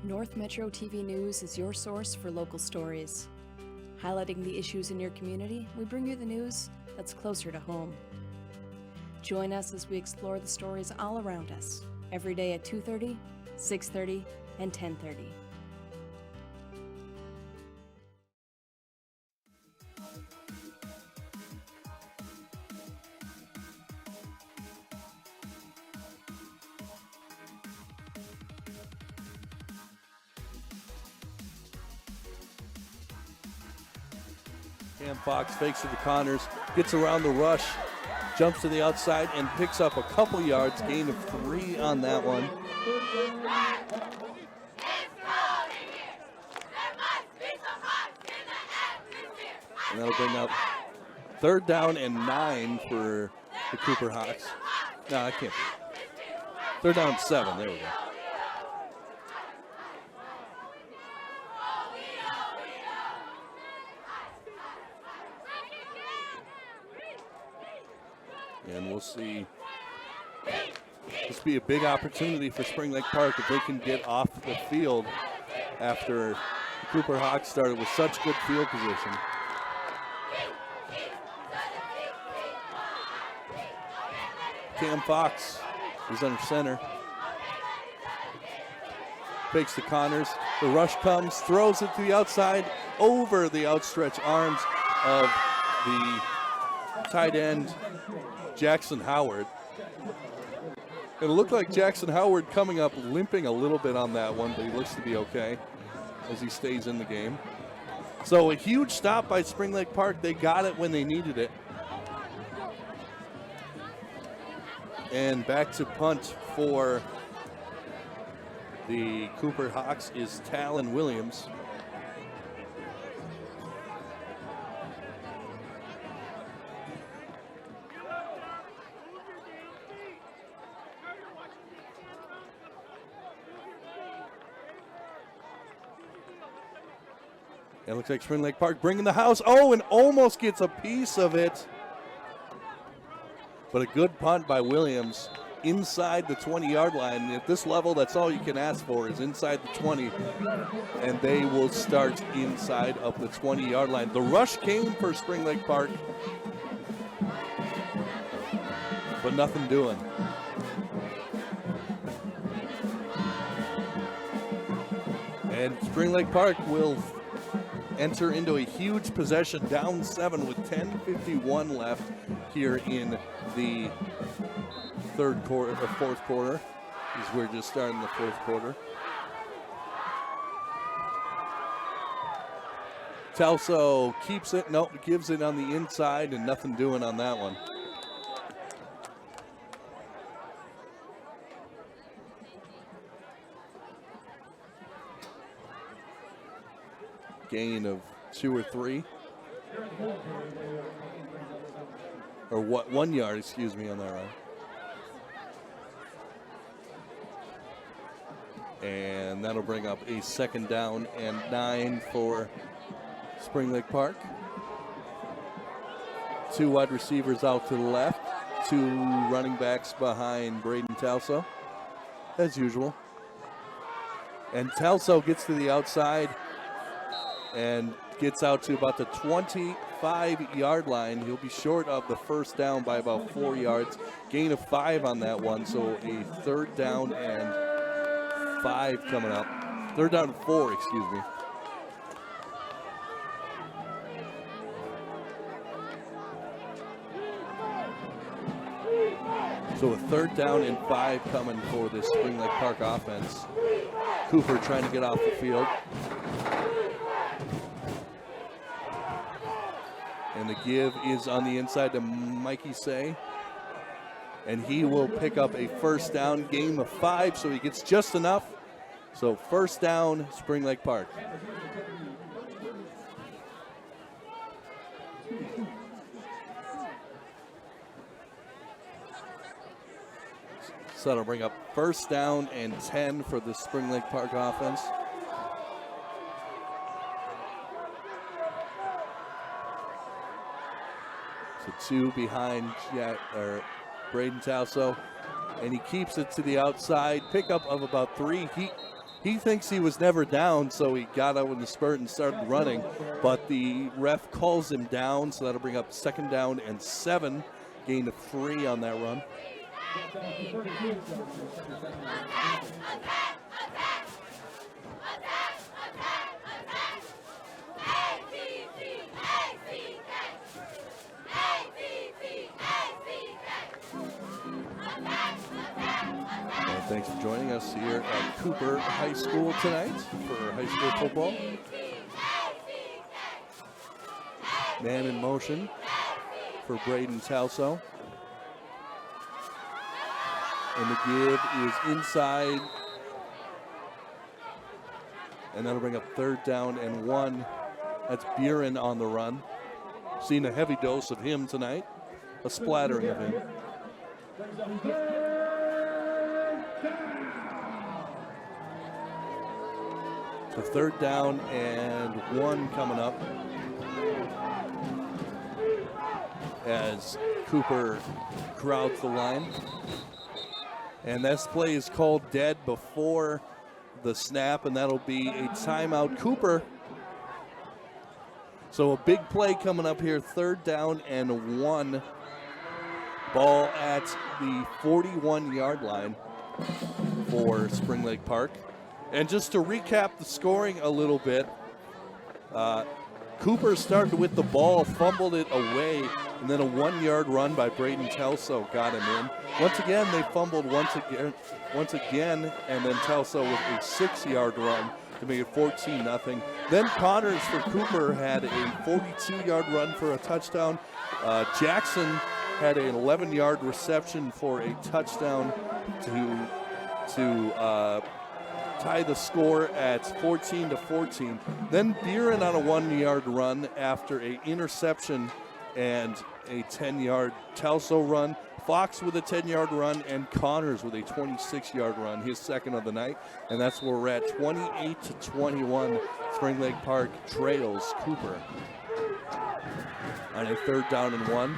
North Metro TV News is your source for local stories. Highlighting the issues in your community, we bring you the news that's closer to home. Join us as we explore the stories all around us, every day at 2:30, 6:30, and 10:30.
Cam Fox fakes it to Connors, gets around the rush, jumps to the outside, and picks up a couple yards, gain of 3 on that one. And that'll bring up 3rd down and 9 for the Cooper Hawks. No, that can't be. 3rd down and 7, there we go. And we'll see. This will be a big opportunity for Spring Lake Park if they can get off the field after the Cooper Hawks started with such good field position. Cam Fox is under center. Fakes to Connors. The rush comes, throws it to the outside over the outstretched arms of the tight end, Jackson Howard. It looked like Jackson Howard coming up limping a little bit on that one, but he looks to be okay as he stays in the game. So a huge stop by Spring Lake Park. They got it when they needed it. And back to punt for the Cooper Hawks is Talon Williams. It looks like Spring Lake Park bringing the house. Oh, and almost gets a piece of it. But a good punt by Williams inside the 20-yard line. At this level, that's all you can ask for is inside the 20. And they will start inside of the 20-yard line. The rush came for Spring Lake Park, but nothing doing. And Spring Lake Park will enter into a huge possession, down 7 with 10:51 left here in the fourth quarter. As we're just starting the fourth quarter. Telso keeps it, nope, gives it on the inside, and nothing doing on that one. Gain of 2 or 3. Or what? 1 yard, excuse me, on that run. And that'll bring up a 2nd down and 9 for Spring Lake Park. 2 wide receivers out to the left. 2 running backs behind Braden Telso, as usual. And Telso gets to the outside and gets out to about the 25-yard line. He'll be short of the 1st down by about 4 yards. Gain of 5 on that one, so a 3rd down and 5 coming up. 3rd down and 4, excuse me. So a 3rd down and 5 coming for this Spring Lake Park offense. Cooper trying to get off the field. And the give is on the inside to Mikey Say. And he will pick up a 1st down, gain of 5, so he gets just enough. So 1st down, Spring Lake Park. So that'll bring up 1st down and 10 for the Spring Lake Park offense. So 2 behind Braden Telso, and he keeps it to the outside. Pickup of about 3. He thinks he was never down, so he got out in the spurt and started running, but the ref calls him down, so that'll bring up 2nd down and 7. Gain of 3 on that run. Thanks for joining us here at Cooper High School tonight for high school football. Man in motion for Braden Talso. And the give is inside. And that'll bring up 3rd down and 1. That's Buren on the run. Seen a heavy dose of him tonight. A splattering of him. So 3rd down and 1 coming up as Cooper crowds the line. And this play is called dead before the snap, and that'll be a timeout. Cooper. So a big play coming up here, 3rd down and 1. Ball at the 41-yard line for Spring Lake Park. And just to recap the scoring a little bit, Cooper started with the ball, fumbled it away, and then a 1-yard run by Braden Telso got him in. Once again, they fumbled once again, and then Telso with a 6-yard run to make it 14-0. Then Connors for Cooper had a 42-yard run for a touchdown. Jackson had an 11-yard reception for a touchdown to tie the score at 14-14. Then Buren on a 1-yard run after an interception and a 10-yard Telso run. Fox with a 10-yard run, and Connors with a 26-yard run, his second of the night. And that's where we're at, 28-21. Spring Lake Park trails Cooper on a 3rd down and 1.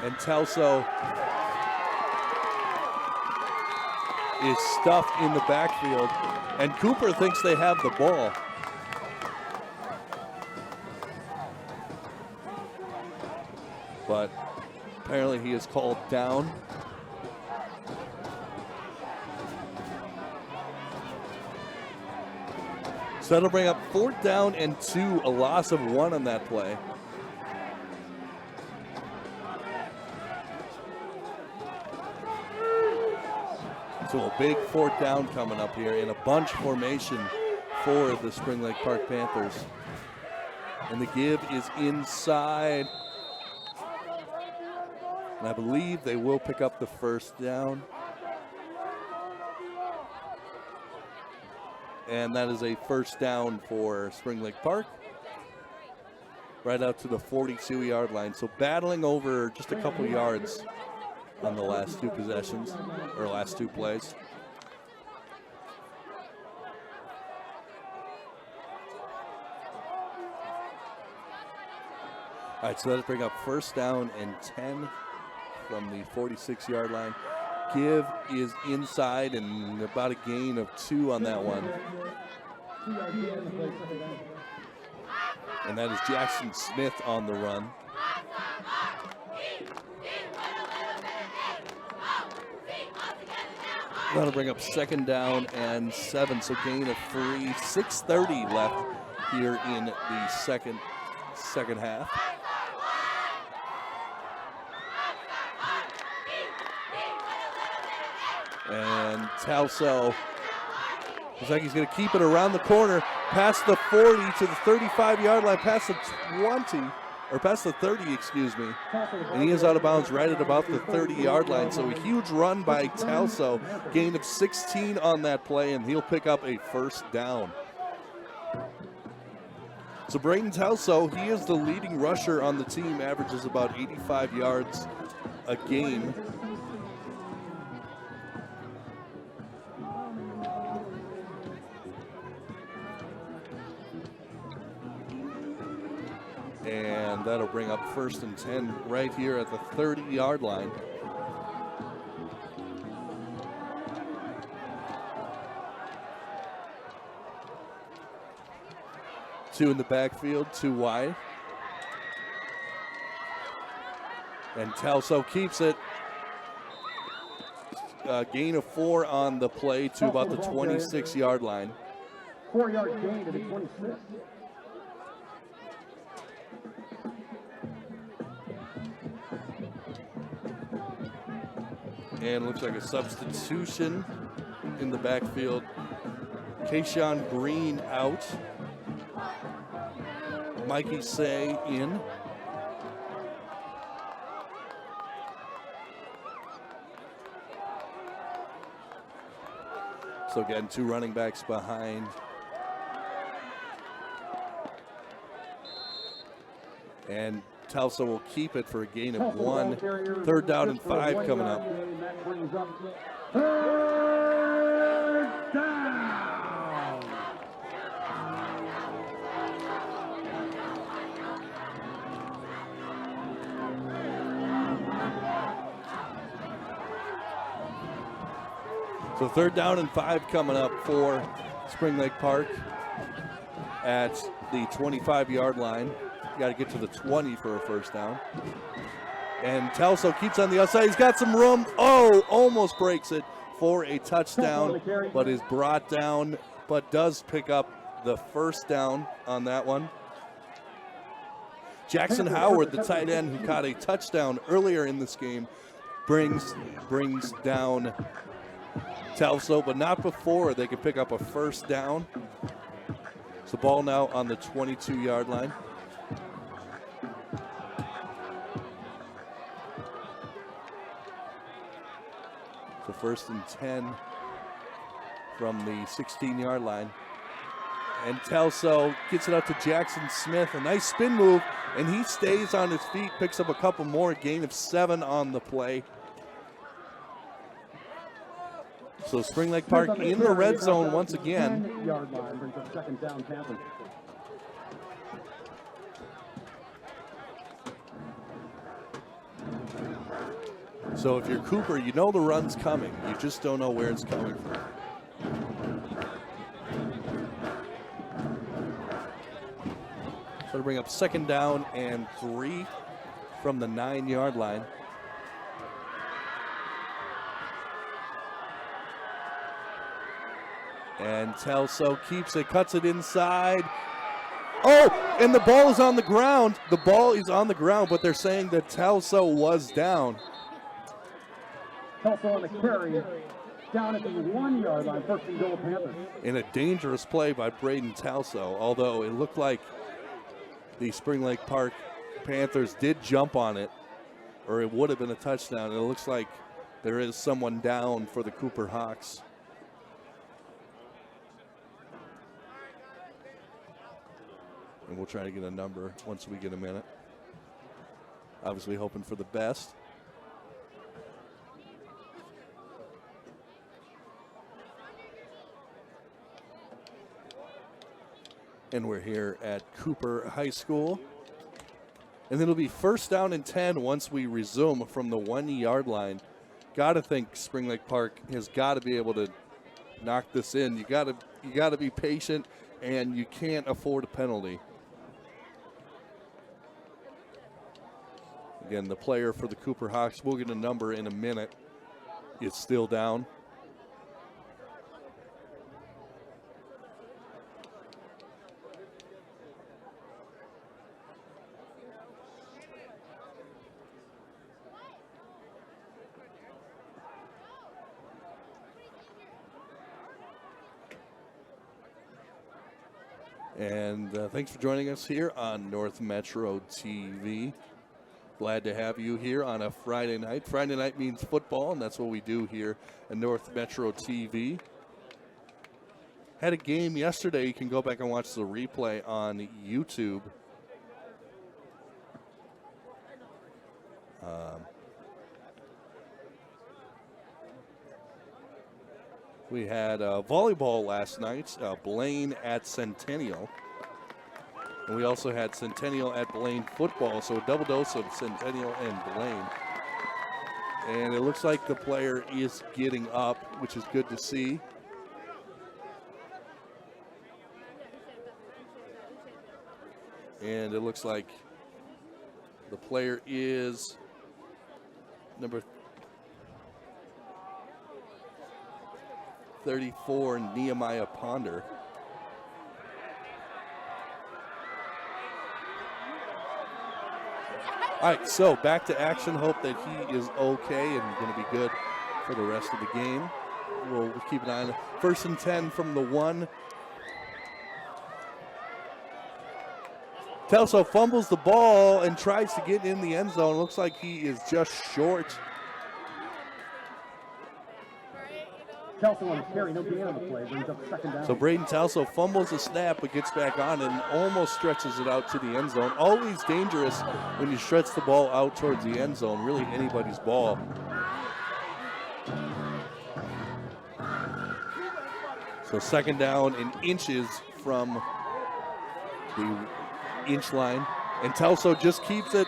And Telso is stuffed in the backfield, and Cooper thinks they have the ball. But apparently he is called down. So that'll bring up 4th down and 2, a loss of 1 on that play. So a big 4th down coming up here in a bunch formation for the Spring Lake Park Panthers. And the give is inside. And I believe they will pick up the 1st down. And that is a 1st down for Spring Lake Park. Right out to the 42-yard line. So battling over just a couple yards on the last 2 possessions, or last 2 plays. All right, so that'll bring up 1st down and 10 from the 46-yard line. Give is inside and about a gain of 2 on that one. And that is Jackson Smith on the run. That'll bring up 2nd down and 7, so gain of 3. 6:30 left here in the second half. And Telso looks like he's going to keep it around the corner, past the 40 to the 35-yard line, past the 20. Or past the 30, excuse me. And he is out of bounds right at about the 30-yard line. So a huge run by Telso. Gain of 16 on that play, and he'll pick up a 1st down. So Braden Telso, he is the leading rusher on the team, averages about 85 yards a game. And that'll bring up 1st and 10 right here at the 30-yard line. Two in the backfield, 2 wide. And Telso keeps it. Gain of 4 on the play to about the 26-yard line.
4-yard gain to the 26.
And looks like a substitution in the backfield. Kayshawn Green out. Mikey Say in. So again, 2 running backs behind. And Tulsa will keep it for a gain of 1. 3rd down and 5 coming up.
That brings up 3rd down.
So 3rd down and 5 coming up for Spring Lake Park at the 25-yard line. Got to get to the 20 for a 1st down. And Telso keeps on the outside. He's got some room. Oh, almost breaks it for a touchdown, but is brought down, but does pick up the 1st down on that one. Jackson Howard, the tight end who caught a touchdown earlier in this game, brings down Telso, but not before they could pick up a 1st down. So ball now on the 22-yard line. So 1st and 10 from the 16-yard line. And Telso gets it out to Jackson Smith. A nice spin move, and he stays on his feet, picks up a couple more, gain of 7 on the play. So Spring Lake Park in the red zone once again.
10-yard line brings up 2nd down Panthers.
So if you're Cooper, you know the run's coming. You just don't know where it's coming from. So to bring up 2nd down and 3 from the 9-yard line. And Telso keeps it, cuts it inside. Oh, and the ball is on the ground. The ball is on the ground, but they're saying that Telso was down.
Telso on the carry, down at the 1-yard line, 1st and goal Panthers.
In a dangerous play by Braden Telso, although it looked like the Spring Lake Park Panthers did jump on it, or it would have been a touchdown. It looks like there is someone down for the Cooper Hawks. And we'll try to get a number once we get a minute. Obviously hoping for the best. And we're here at Cooper High School. And it'll be 1st down and 10 once we resume from the 1-yard line. Got to think Spring Lake Park has got to be able to knock this in. You got to be patient, and you can't afford a penalty. Again, the player for the Cooper Hawks, we'll get a number in a minute, is still down. And thanks for joining us here on North Metro TV. Glad to have you here on a Friday night. Friday night means football, and that's what we do here at North Metro TV. Had a game yesterday. You can go back and watch the replay on YouTube. We had volleyball last night, Blaine at Centennial. And we also had Centennial at Blaine football, so a double dose of Centennial and Blaine. And it looks like the player is getting up, which is good to see. And it looks like the player is number 34, Nehemiah Ponder. All right, so back to action. Hope that he is okay and going to be good for the rest of the game. We'll keep an eye on it. 1st and 10 from the 1. Telso fumbles the ball and tries to get in the end zone. Looks like he is just short.
Telso on the carry, no gain on the play, brings up second down.
So Braden Telso fumbles the snap but gets back on and almost stretches it out to the end zone. Always dangerous when you stretch the ball out towards the end zone, really anybody's ball. So second down in inches from the inch line. And Telso just keeps it,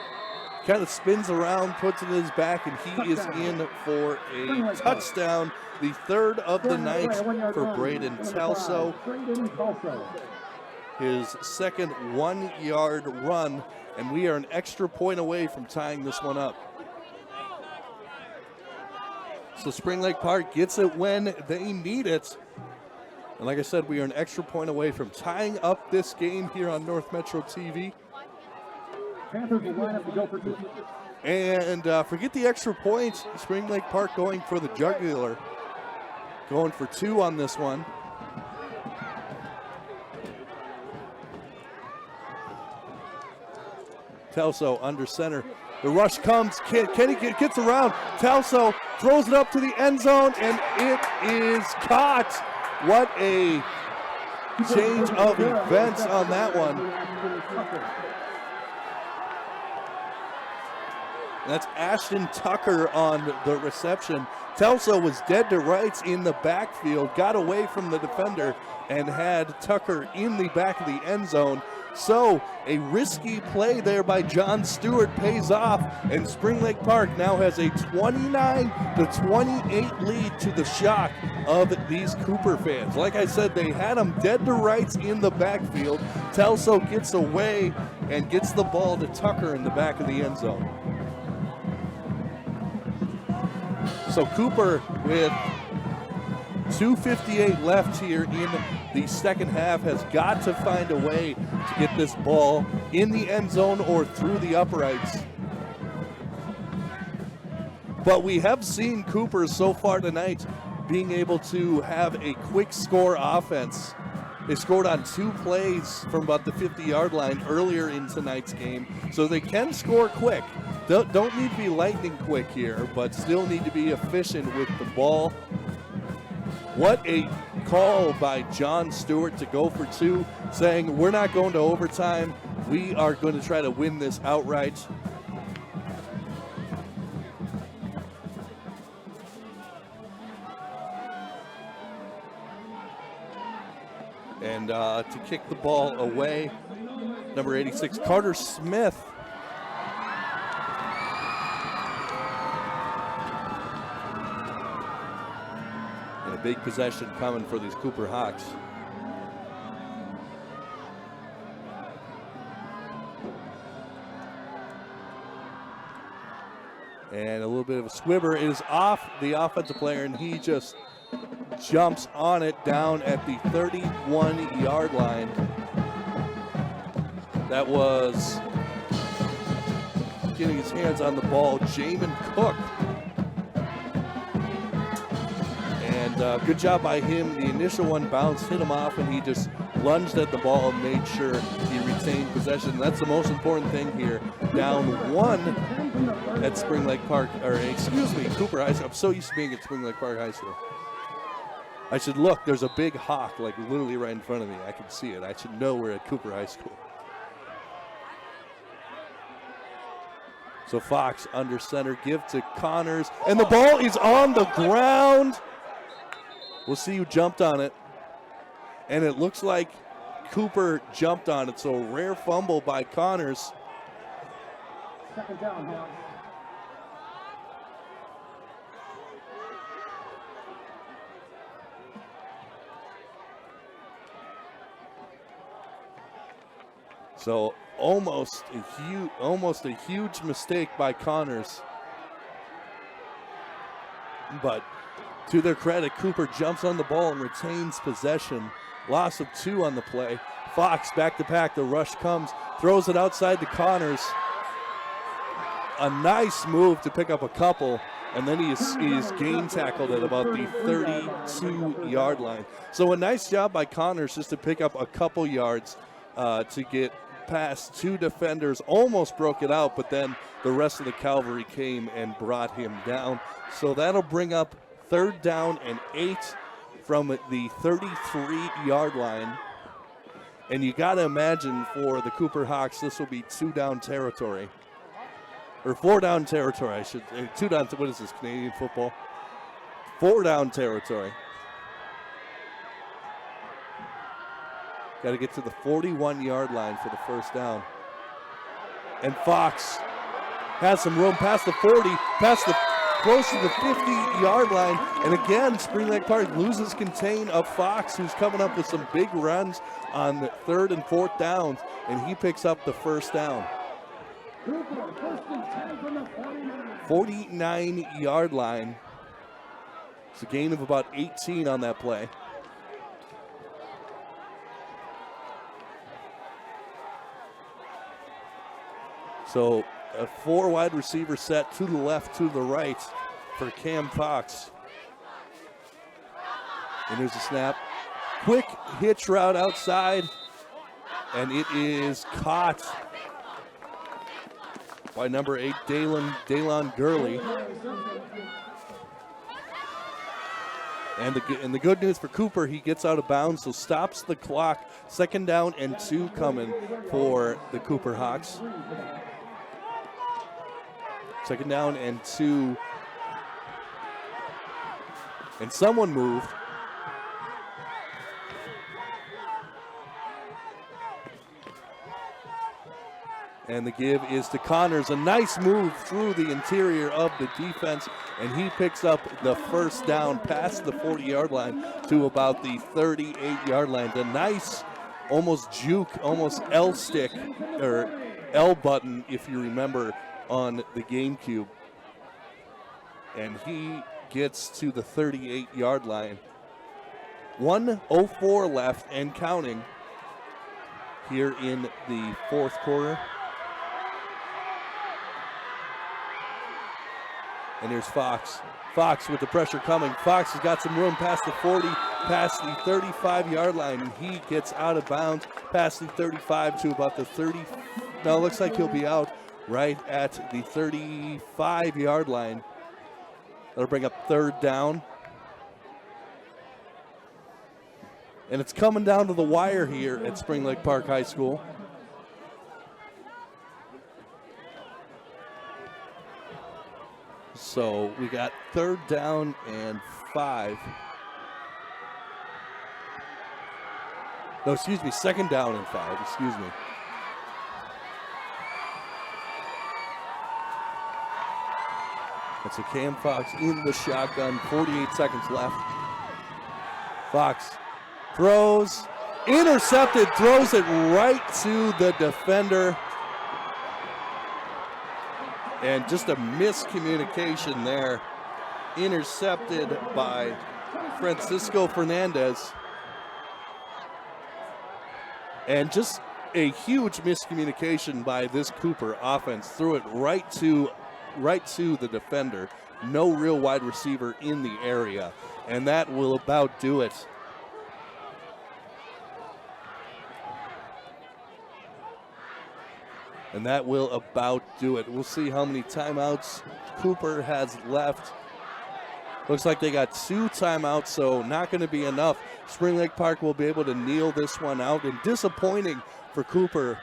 kind of spins around, puts it in his back, and he is in for a touchdown. The third of the night for Braden Telso. His second 1-yard run, and we are an extra point away from tying this one up. So Spring Lake Park gets it when they need it. And like I said, we are an extra point away from tying up this game here on North Metro TV.
Panthers will line up to go for 2.
And forget the extra points. Spring Lake Park going for the jugular. Going for 2 on this one. Telso under center. The rush comes. Kenny gets around. Telso throws it up to the end zone, and it is caught. What a change of events on that one. That's Ashton Tucker on the reception. Telso was dead to rights in the backfield, got away from the defender, and had Tucker in the back of the end zone. So a risky play there by John Stewart pays off, and Spring Lake Park now has a 29-28 lead to the shock of these Cooper fans. Like I said, they had them dead to rights in the backfield. Telso gets away and gets the ball to Tucker in the back of the end zone. So Cooper with 2:58 left here in the second half has got to find a way to get this ball in the end zone or through the uprights. But we have seen Cooper so far tonight being able to have a quick score offense. They scored on 2 plays from about the 50-yard line earlier in tonight's game, so they can score quick. Don't need to be lightning quick here, but still need to be efficient with the ball. What a call by John Stewart to go for 2, saying we're not going to overtime. We are going to try to win this outright. And to kick the ball away, number 86, Carter Smith. And a big possession coming for these Cooper Hawks. And a little bit of a swimmer. It is off the offensive player, and he just jumps on it down at the 31-yard line. That was getting his hands on the ball, Jamin Cook. And good job by him. The initial one bounced, hit him off, and he just lunged at the ball and made sure he retained possession. That's the most important thing here. Down 1 at Spring Lake Park, or excuse me, Cooper High School. I'm so used to being at Spring Lake Park High School. I should look, there's a big hawk like literally right in front of me. I can see it. I should know we're at Cooper High School. So Fox under center, give to Connors, and the ball is on the ground. We'll see who jumped on it. And it looks like Cooper jumped on it, so a rare fumble by Connors.
Second down, Hawks.
So almost a huge mistake by Connors. But to their credit, Cooper jumps on the ball and retains possession. Loss of 2 on the play. Fox back to pack. The rush comes, throws it outside to Connors. A nice move to pick up a couple, and then he is game tackled at about the 32-yard line. So a nice job by Connors just to pick up a couple yards to get past two defenders, almost broke it out, but then the rest of the cavalry came and brought him down. So that'll bring up 3rd down and 8 from the 33-yard line. And you got to imagine for the Cooper Hawks, this will be 2-down territory. Or 4-down territory, I should say. 2-down, what is this, Canadian football? 4-down territory. Got to get to the 41-yard line for the 1st down. And Fox has some room past the 40, close to the 50-yard line. And again, Spring Lake Park loses contain of Fox, who's coming up with some big runs on the 3rd and 4th downs, and he picks up the 1st down. 49-yard line. It's a gain of about 18 on that play. So a 4 wide receiver set to the left, to the right for Cam Fox. And there's a snap. Quick hitch route outside, and it is caught by number 8, Daylon Gurley. And the good news for Cooper, he gets out of bounds, so stops the clock. 2nd down and 2 coming for the Cooper Hawks. 2nd down and 2. And someone moved. And the give is to Connors. A nice move through the interior of the defense, and he picks up the 1st down past the 40-yard line to about the 38-yard line. The nice, almost juke, almost L stick, or L button, if you remember, on the GameCube. And he gets to the 38-yard line. 1:04 left and counting here in the 4th quarter. And there's Fox. Fox with the pressure coming. Fox has got some room past the 40, past the 35-yard line, and he gets out of bounds past the 35 to about the 30. Now it looks like he'll be out right at the 35-yard line. That'll bring up 3rd down. And it's coming down to the wire here at Spring Lake Park High School. So we got 3rd down and 5. No, excuse me, 2nd down and 5, excuse me. That's a Cam Fox in the shotgun, 48 seconds left. Fox throws, intercepted, throws it right to the defender. And just a miscommunication there. Intercepted by Francisco Fernandez. And just a huge miscommunication by this Cooper offense. Threw it right to the defender. No real wide receiver in the area. And that will about do it. And that will about do it. We'll see how many timeouts Cooper has left. Looks like they got 2 timeouts, so not going to be enough. Spring Lake Park will be able to kneel this one out. And disappointing for Cooper,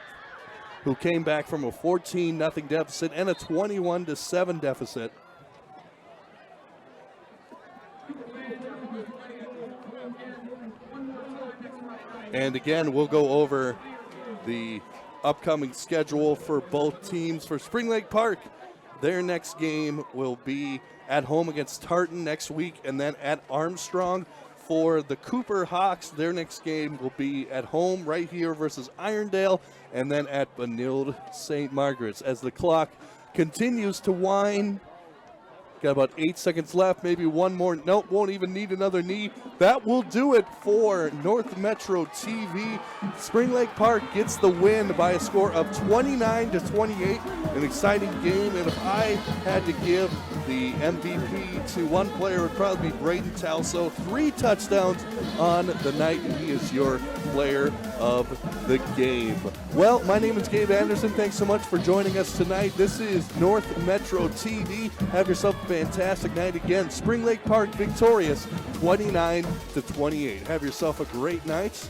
who came back from a 14-0 deficit and a 21-7 deficit. And again, we'll go over the upcoming schedule for both teams. For Spring Lake Park, their next game will be at home against Tartan next week, and then at Armstrong. For the Cooper Hawks, their next game will be at home right here versus Irondale, and then at Benilde St. Margaret's. As the clock continues to wind Got about 8 seconds left, maybe one more. Nope, won't even need another knee. That will do it for North Metro TV. Spring Lake Park gets the win by a score of 29-28. An exciting game, and if I had to give the MVP to one player, it would probably be Braden Talso. 3 touchdowns on the night, and he is your player of the game. Well, my name is Gabe Anderson. Thanks so much for joining us tonight. This is North Metro TV. Have yourself a fantastic night again. Spring Lake Park victorious 29-28. Have yourself a great night.